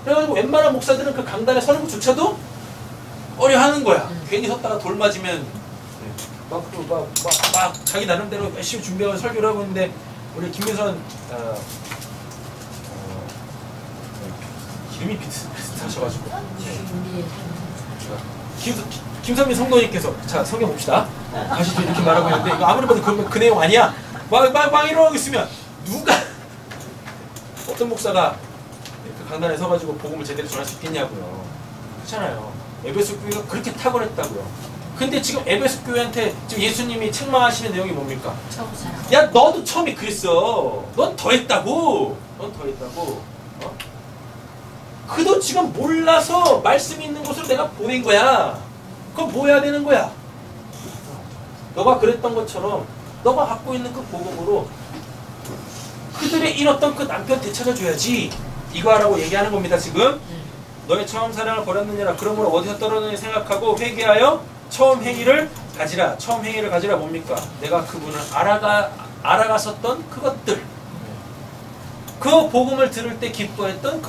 그래가지고 웬만한 목사들은 그 강단에 서는 것조차도 어려하는 거야. 괜히 섰다가 돌 맞으면 막 자기 나름대로 열심히 준비하고 설교를 하고 있는데 우리 김민선 이름이 비슷하셔가지고 김선민 성도님께서 자 성경 봅시다. 가시죠 이렇게 말하고 있는데 이거 아무리 봐도 그 내용 아니야. 막 이러고 있으면 누가 어떤 목사가 그 강단에 서가지고 복음을 제대로 전할 수 있겠냐고요. 그렇잖아요. 에베소 교회가 그렇게 탁월했다고요. 근데 지금 에베소 교회한테 지금 예수님이 책망하시는 내용이 뭡니까? 야, 너도 처음에 그랬어. 넌 더 했다고. 넌 더 했다고. 어? 그도 지금 몰라서 말씀이 있는 곳으로 내가 보낸 거야. 그럼 뭐 해야 되는 거야? 너가 그랬던 것처럼 너가 갖고 있는 그 복음으로 그들의 잃었던 그 남편 되찾아줘야지. 이거 하라고 얘기하는 겁니다. 지금 너의 처음 사랑을 버렸느니라. 그러므로 어디서 떨어졌느냐 생각하고 회개하여 처음 행위를 가지라. 처음 행위를 가지라 뭡니까? 내가 그분을 알아갔었던 그것들, 그 복음을 들을 때 기뻐했던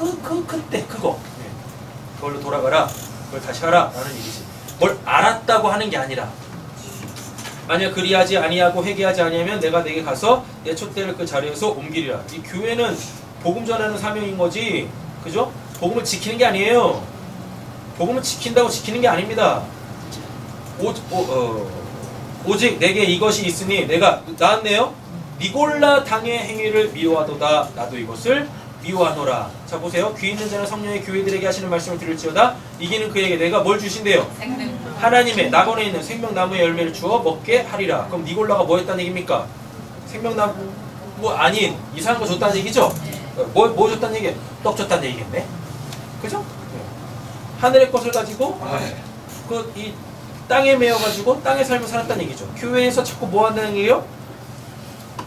그때 그거, 그걸로 돌아가라. 그걸 다시 하라 라는 얘기지. 뭘 알았다고 하는 게 아니라, 만약 그리하지 아니하고 회개하지 아니하면 내가 내게 가서 내 촛대를 그 자리에서 옮기리라. 이 교회는 복음 전하는 사명인 거지, 그죠? 복음을 지키는 게 아니에요. 복음을 지킨다고 지키는 게 아닙니다. 오직 내게 이것이 있으니 내가 나왔네요. 니골라 당의 행위를 미워하도다. 나도 이것을 미워하노라. 자 보세요. 귀 있는 자는 성령의 교회들에게 하시는 말씀을 들을지어다. 이기는 그에게 내가 뭘 주신대요? 하나님의 낙원에 있는 생명나무의 열매를 주어 먹게 하리라. 그럼 니골라가 뭐 했다는 얘기입니까? 생명나무 뭐 아닌 이상한 거 줬다는 얘기죠? 뭐 줬다는 얘기? 떡 줬다는 얘기겠네. 그죠? 하늘의 것을 가지고 이 땅에 매여가지고 땅의 삶을 살았다는 얘기죠. 교회에서 자꾸 뭐 한다는 얘기예요?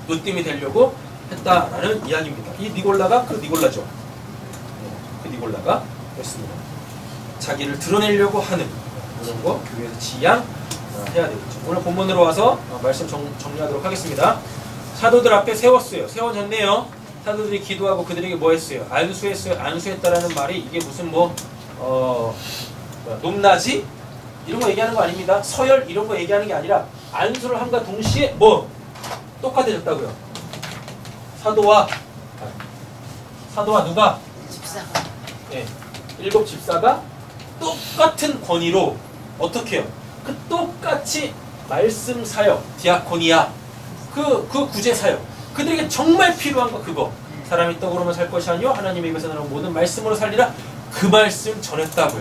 으뜸이 되려고 했다라는 이야기입니다. 이 니골라가 그 니골라죠. 그 니골라가 그렇습니다. 자기를 드러내려고 하는 그런 거 교회에서 지양해야 되겠죠. 오늘 본문으로 와서 말씀 정리하도록 하겠습니다. 사도들 앞에 세웠어요. 세워졌네요. 사도들이 기도하고 그들에게 뭐 했어요? 안수했어요. 안수했다라는 말이 이게 무슨 높낮이? 이런 거 얘기하는 거 아닙니다. 서열 이런 거 얘기하는 게 아니라 안수를 함과 동시에 뭐 똑같아졌다고요. 사도와 누가? 집사가. 네, 7 집사가 똑같은 권위로 어떻게 해요? 그 똑같이 말씀 사역, 디아코니아, 그 구제 사역, 그들에게 정말 필요한 거 그거. 사람이 떡으로만 살 것이 아니요 하나님의 입에서 나오는 모든 말씀으로 살리라. 그 말씀 전했다고요.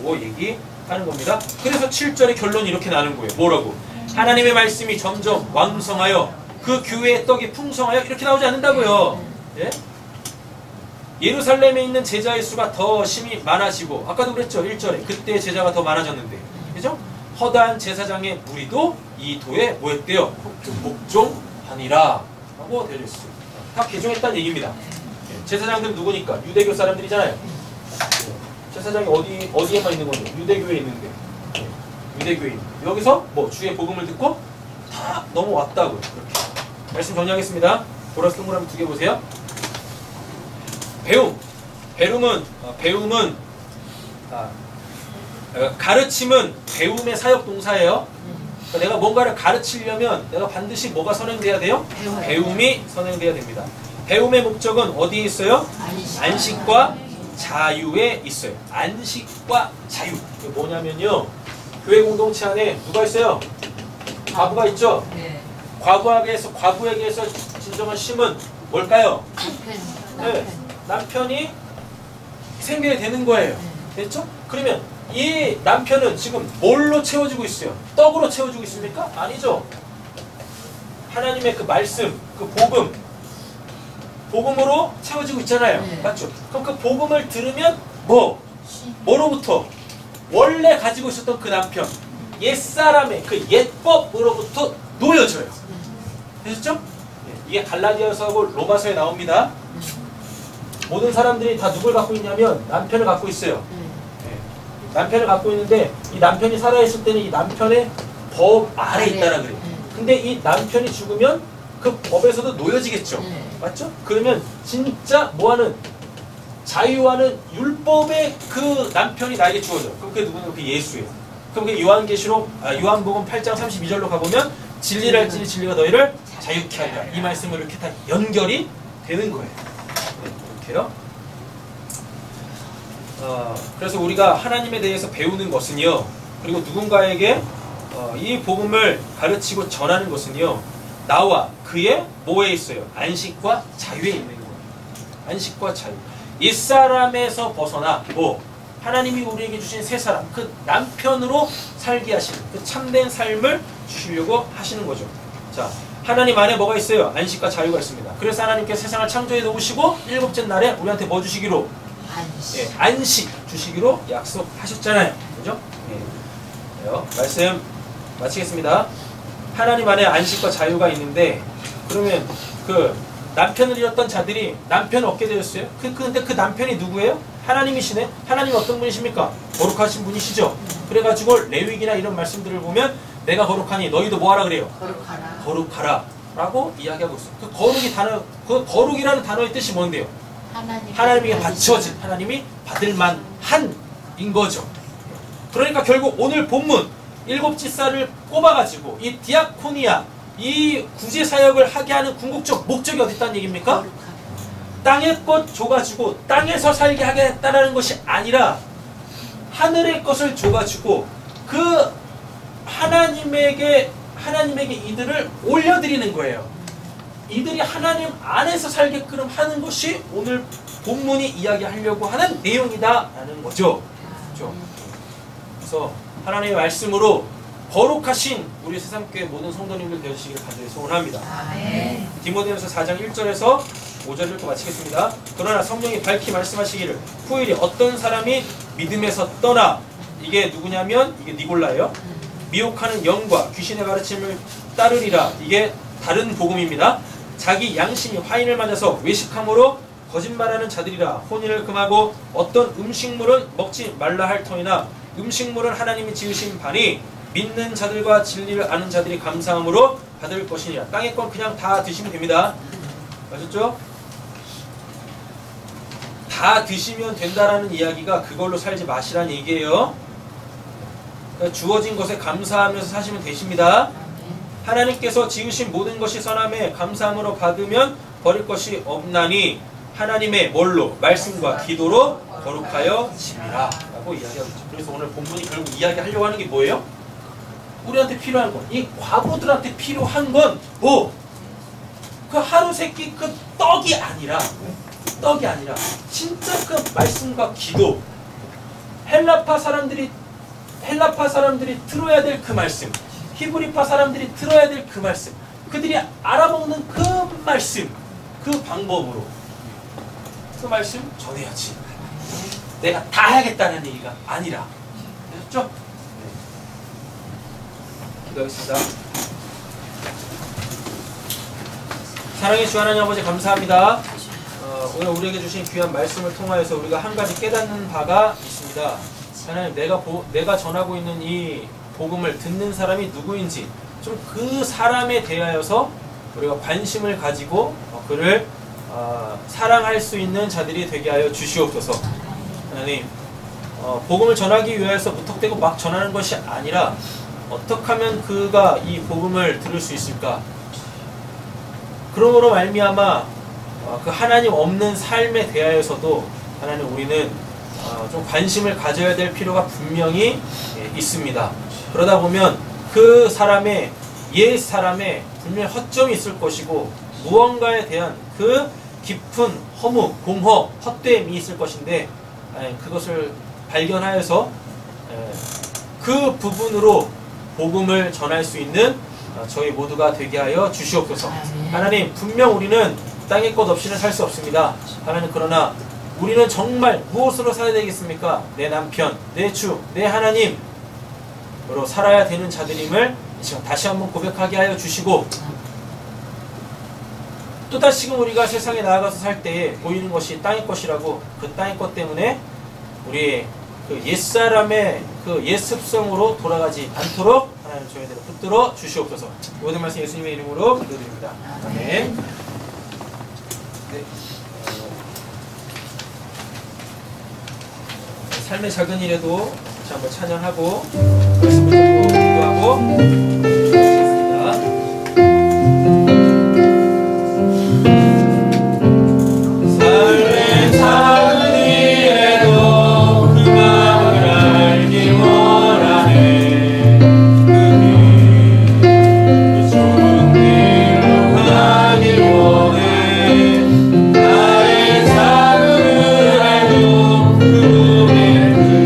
이거 얘기하는 겁니다. 그래서 7절의 결론이 이렇게 나는 거예요. 뭐라고? 하나님의 말씀이 점점 왕성하여 그 교회의 떡이 풍성하여 이렇게 나오지 않는다고요. 예? 예루살렘에 있는 제자의 수가 더 심히 많아지고, 아까도 그랬죠. 1절에 그때 제자가 더 많아졌는데, 그죠? 허다한 제사장의 무리도 이 도에 뭐 했대요? 복종하니라 라고 되어 있어요. 다 개종했다는 얘기입니다. 제사장들은 누구니까? 유대교 사람들이잖아요. 제사장이 어디에만 있는 건데? 유대교에 있는데. 유대교에 있는데. 여기서 뭐 주의 복음을 듣고 다 넘어왔다고요. 그렇게. 말씀 정리하겠습니다. 보라스 동그라미 2개 보세요. 배움은 가르침은 배움의 사역 동사예요. 그러니까 내가 뭔가를 가르치려면 내가 반드시 뭐가 선행돼야 돼요? 배움이 선행돼야 됩니다. 배움의 목적은 어디에 있어요? 안식과 자유에 있어요. 안식과 자유. 이게 뭐냐면요. 교회 공동체 안에 누가 있어요? 과부가 있죠? 과부에게서 진정한 쉼은 뭘까요? 남편이 생겨야 되는 거예요. 됐죠? 그러면 이 남편은 지금 뭘로 채워주고 있어요? 떡으로 채워주고 있습니까? 아니죠. 하나님의 그 말씀, 그 복음으로 채워지고 있잖아요. 맞죠? 그럼 그 복음을 들으면 뭐로부터? 원래 가지고 있었던 그 남편, 옛사람의 그 옛법으로부터 놓여져요. 되셨죠? 이게 갈라디아서하고 로마서에 나옵니다. 모든 사람들이 다 누굴 갖고 있냐면 남편을 갖고 있어요. 남편을 갖고 있는데 이 남편이 살아있을 때는 이 남편의 법 아래에 있다라 그래요. 근데 이 남편이 죽으면 그 법에서도 놓여지겠죠. 맞죠? 그러면 진짜 뭐하는 자유하는 율법의 그 남편이 나에게 주어져요. 그럼 그게 누구냐? 그게 예수예요. 그럼 그게 요한복음 8장 32절로 가보면 진리를 알지니 진리가 너희를 자유케 하리라. 이 말씀을 이렇게 다 연결이 되는 거예요. 이렇게요. 그래서 우리가 하나님에 대해서 배우는 것은요, 그리고 누군가에게 이 복음을 가르치고 전하는 것은요, 나와 그의 뭐에 있어요? 안식과 자유에 있는 거예요. 안식과 자유. 이 사람에서 벗어나 하나님이 우리에게 주신 새 사람, 그 남편으로 살게 하시는 그 참된 삶을 주시려고 하시는 거죠. 자, 하나님 안에 뭐가 있어요? 안식과 자유가 있습니다. 그래서 하나님께서 세상을 창조해 놓으시고 일곱째 날에 우리한테 뭐 주시기로? 예, 안식 주시기로 약속하셨잖아요. 그죠? 예. 말씀 마치겠습니다. 하나님 안에 안식과 자유가 있는데, 그러면 그 남편을 잃었던 자들이 남편을 얻게 되었어요. 근데 그 남편이 누구예요? 하나님이시네. 하나님이 어떤 분이십니까? 거룩하신 분이시죠. 그래가지고 레위기나 이런 말씀들을 보면 내가 거룩하니 너희도 뭐하라 그래요? 거룩하라 라고 이야기하고 있어요. 그 거룩이라는 단어의 뜻이 뭔데요? 하나님에게 바쳐진, 하나님이 받을 만한인 거죠. 그러니까 결국 오늘 본문 일곱 지사를 꼽아가지고 이 디아코니아, 이 구제 사역을 하게 하는 궁극적 목적이 어디 있다는 얘기입니까? 땅의 것 줘가지고 땅에서 살게 하겠다라는 것이 아니라 하늘의 것을 줘가지고 그 하나님에게 이들을 올려드리는 거예요. 이들이 하나님 안에서 살게끔 하는 것이 오늘 본문이 이야기하려고 하는 내용이다라는 거죠. 그렇죠? 그래서 하나님의 말씀으로 거룩하신 우리 새삼교회 모든 성도님들 되시기를 간절히 소원합니다. 디모데전서 4장 1절에서 5절을 읽고 마치겠습니다. 그러나 성령이 밝히 말씀하시기를 후일에 어떤 사람이 믿음에서 떠나, 이게 누구냐면 이게 니골라예요. 미혹하는 영과 귀신의 가르침을 따르리라. 이게 다른 복음입니다. 자기 양심이 화인을 맞아서 외식함으로 거짓말하는 자들이라. 혼인을 금하고 어떤 음식물은 먹지 말라 할 터이나 음식물은 하나님이 지으신 바니 믿는 자들과 진리를 아는 자들이 감사함으로 받을 것이니라. 땅의 건 그냥 다 드시면 됩니다. 아셨죠? 다 드시면 된다라는 이야기가 그걸로 살지 마시라는 얘기예요. 그러니까 주어진 것에 감사하면서 사시면 되십니다. 하나님께서 지으신 모든 것이 선함에 감사함으로 받으면 버릴 것이 없나니 하나님의 뭘로? 말씀과 기도로 거룩하여 지니라 라고 이야기하고 있죠. 그래서 오늘 본문이 결국 이야기하려고 하는 게 뭐예요? 우리한테 필요한 건, 이 과부들한테 필요한 건 뭐? 그 하루 세끼 그 떡이 아니라 진짜 그 말씀과 기도, 헬라파 사람들이 들어야 될 그 말씀, 히브리파 사람들이 들어야 될 그 말씀, 그들이 알아먹는 그 말씀, 그 방법으로 그 말씀 전해야지. 내가 다 해야겠다는 얘기가 아니라. 됐죠? 네. 기도하겠습니다. 사랑의 주 하나님 아버지 감사합니다. 오늘 우리에게 주신 귀한 말씀을 통하여서 우리가 한 가지 깨닫는 바가 있습니다. 하나님, 내가 전하고 있는 이 복음을 듣는 사람이 누구인지 좀 그 사람에 대하여서 우리가 관심을 가지고 그를 사랑할 수 있는 자들이 되게 하여 주시옵소서. 하나님, 복음을 전하기 위해서 무턱대고 막 전하는 것이 아니라 어떻게 하면 그가 이 복음을 들을 수 있을까? 그러므로 말미암아 그 하나님 없는 삶에 대하여서도 하나님 우리는 좀 관심을 가져야 될 필요가 분명히 있습니다. 그러다 보면 그 사람의 옛 사람의 분명히 허점이 있을 것이고 무언가에 대한 그 깊은 허무, 공허, 헛됨이 있을 것인데 그것을 발견하여서 그 부분으로 복음을 전할 수 있는 저희 모두가 되게 하여 주시옵소서. 하나님, 분명 우리는 땅의 것 없이는 살 수 없습니다. 하나님, 그러나 우리는 정말 무엇으로 살아야 되겠습니까? 내 남편, 내 주, 내 하나님으로 살아야 되는 자들임을 지금 다시 한번 고백하게 하여 주시고, 또 다시금 우리가 세상에 나아가서 살 때에 보이는 것이 땅의 것이라고 그 땅의 것 때문에 우리의 그 옛사람의 그 옛습성으로 돌아가지 않도록 하나님 저희들을 붙들어 주시옵소서. 모든 말씀 예수님의 이름으로 기도드립니다. 아멘. 네. 삶의 작은 일에도 다시 한번 찬양하고 말씀을 듣고 기도하고 기도하겠습니다. 삶의 작은 일에도 그 마음을 알기 원하네. 그 좋은 길로 가길 원해. 나의 작은 일에도 그분의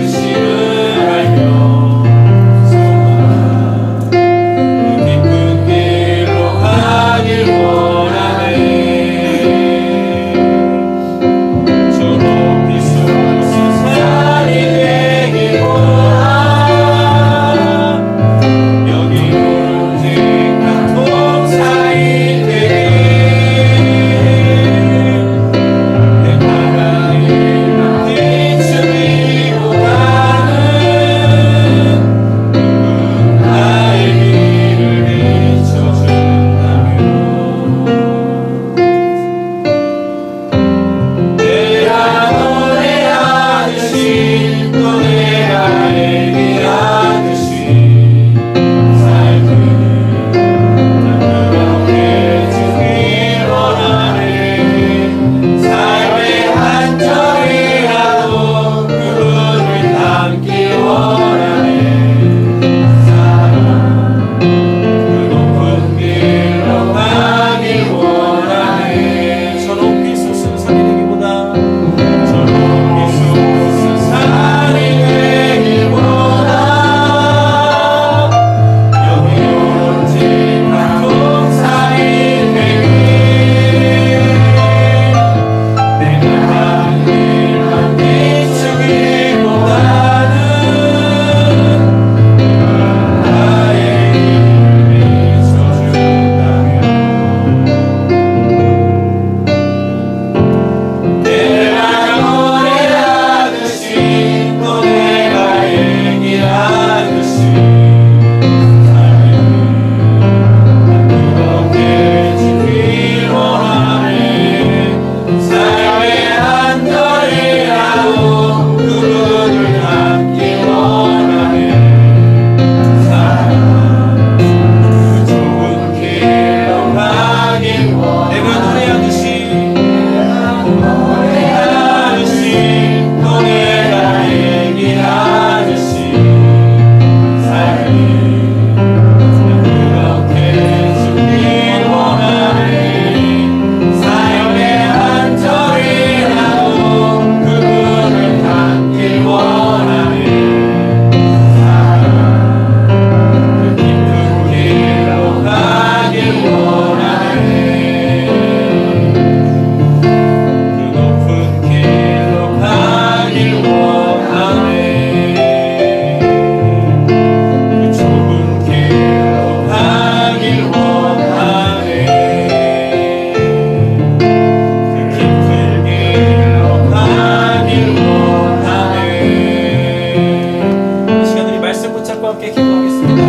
함께 기도하겠습니다.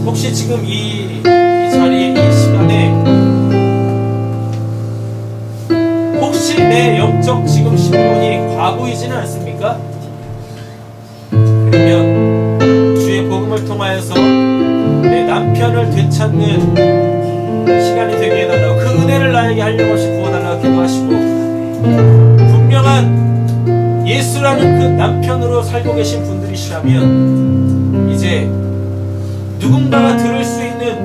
혹시 지금 이 자리에, 이 시간에 혹시 내 영적 지금 신분이 과부이지는 않습니까? 그러면 주의 복음을 통하여서 내 남편을 되찾는 시간이 되게 해달라고, 그 은혜를 나에게 한량없이 부어달라고 기도하시고, 분명한 예수라는 그 남편으로 살고 계신 분들이시라면 이제 누군가가 들을 수 있는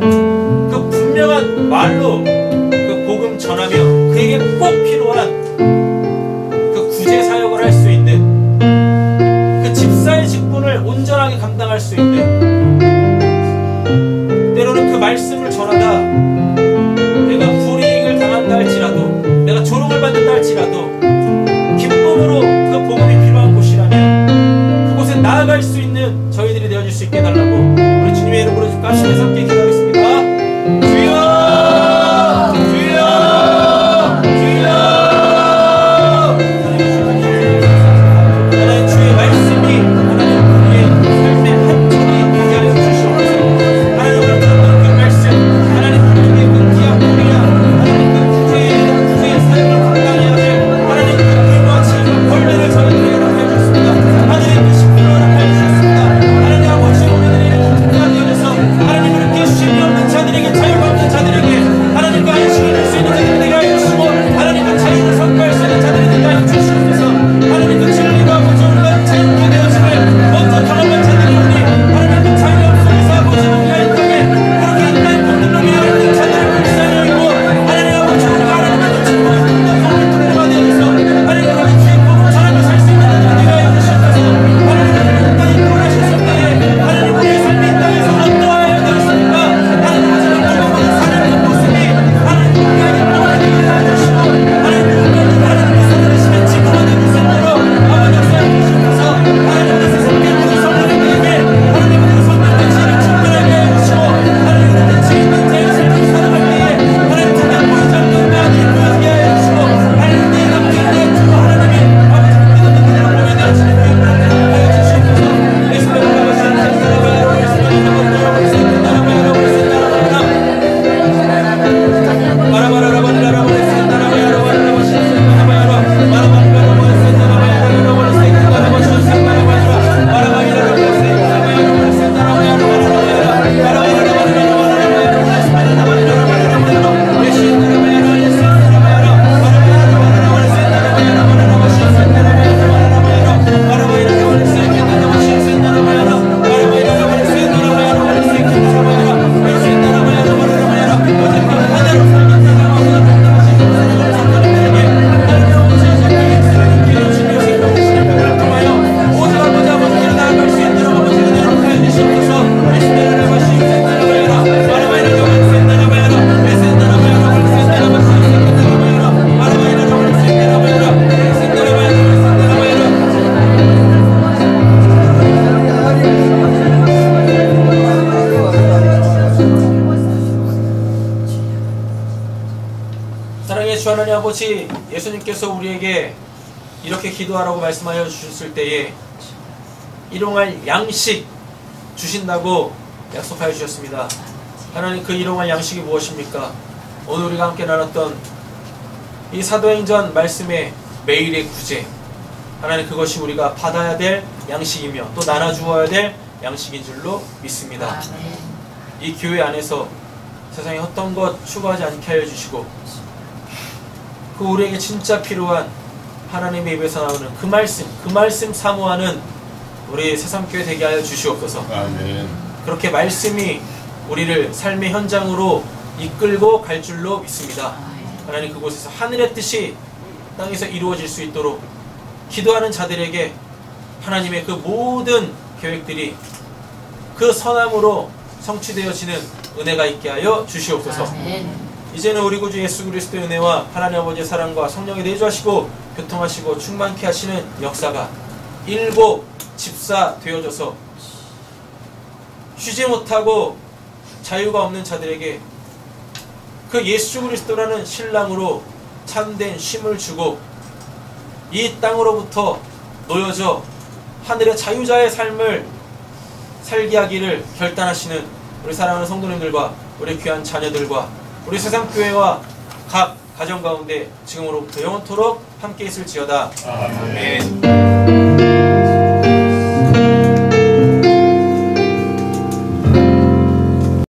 그 분명한 말로 그 복음 전하며 그에게 꼭 필요한 그 구제 사역을 할 수 있는 그 집사의 직분을 온전하게 감당할 수 있는, 때로는 그 말씀을 전하다 내가 불이익을 당한다 할지라도, 내가 조롱을 받는다 할지라도 기쁨으로 그 복음이 필요한 곳이라면 그곳에 나아갈 수 있는 저희들이 되어줄 수 있게 해달라고 우리 주님의 이름으로 좀 까시면서 함께 기도하겠습니다. 주여! 주여! 주여! 하나님 주의 말씀이 하나님 우리의 삶의 한쪽이 되게 하여 주시옵소서. 하나님 오늘 들었던 그 말씀, 하나님 우리의 그 기약 우리야 하나님 그 구제의 사역을 감당해야 될 하나님 그 의무와 책임과 권리를 저희들에게 해주셨습니다. 하나님 그 십자가를 해주셨습니다. 하나님 아버지 우리들의 국가가 되어져서 하나님 그렇게 쉼이 없는 자들에게, 자유가 없는 자들에게 하나님 그 안식을 줄 수 있는 자들이 되게 하여 주시고, 하나님 그 자유를 선포할 수 있는 자들이 되게 하여 주시옵소서. 하나님 그 진리가 아버지 우리가 자유케 되어짐을 먼저 경험한 자들이 오니 하나님 그 자유 속에서 아버지 우리가 이 땅에 그렇게 이 땅에 붙들러 위하여 있는 자들을 불쌍히 여기고, 하나님 아버지 우리가 하나님의 그 축복의 통로가 되어서 하나님 그렇게 주의 복음을 전하며 살 수 있는 자들이 되게 하여 주시옵소서. 하나님 이 땅에 돌아가셨을 때에 하나님 우리의 삶이 이 땅에서 어떠하여 되었습니까? 하나님 아버지 누구보다 사는 그 모습이 하나님 우리에게 복을 되게 하여 주시고, 하나님 누군가는 하나님의 선하심의 직분을 되는 것으로 아버지 역사해 주시옵소서. 하나님 그 세상에 우리 성도님들에게 하나님 그 성도님의 지혜를 충분하게 하여 주시고, 하나님 그 지혜 있는 자의 삶을 살아갈 때에 하나님 정말 보이지 않는 마음이 보여지게 하여 주시고, 하나님 내 남편 내 주로 하나님이 아버지 믿는 분들을 보게 되어지는 기회를 하여 주시옵소서. 예수님의 나라가 시작된 나라가 여러분 예수님의 나라가 시작된 나라가 여러분 예수님의 사랑의 주 하나님 아버지, 예수님께서 우리에게 이렇게 기도하라고 말씀하여 주셨을 때에 일용할 양식 주신다고 약속하여 주셨습니다. 하나님 그 일용할 양식이 무엇입니까? 오늘 우리가 함께 나눴던 이 사도행전 말씀의 매일의 구제, 하나님 그것이 우리가 받아야 될 양식이며 또 나눠주어야 될 양식인 줄로 믿습니다. 이 교회 안에서 세상에 어떤 것 추구하지 않게 하여 주시고, 그 우리에게 진짜 필요한 하나님의 입에서 나오는 그 말씀 사모하는 우리 새삼교회 되게 하여 주시옵소서. 아멘. 그렇게 말씀이 우리를 삶의 현장으로 이끌고 갈 줄로 믿습니다. 하나님 그곳에서 하늘의 뜻이 땅에서 이루어질 수 있도록 기도하는 자들에게 하나님의 그 모든 계획들이 그 선함으로 성취되어지는 은혜가 있게 하여 주시옵소서. 이제는 우리 구주 예수 그리스도의 은혜와 하나님 아버지의 사랑과 성령이 내주하시고 교통하시고 충만케 하시는 역사가 일곱 집사 되어져서 쉬지 못하고 자유가 없는 자들에게 그 예수 그리스도라는 신랑으로 참된 쉼을 주고 이 땅으로부터 놓여져 하늘의 자유자의 삶을 살게 하기를 결단하시는 우리 사랑하는 성도님들과 우리 귀한 자녀들과 우리 세상교회와 각 가정 가운데 지금으로부터 영원토록 함께 있을지어다. 아멘.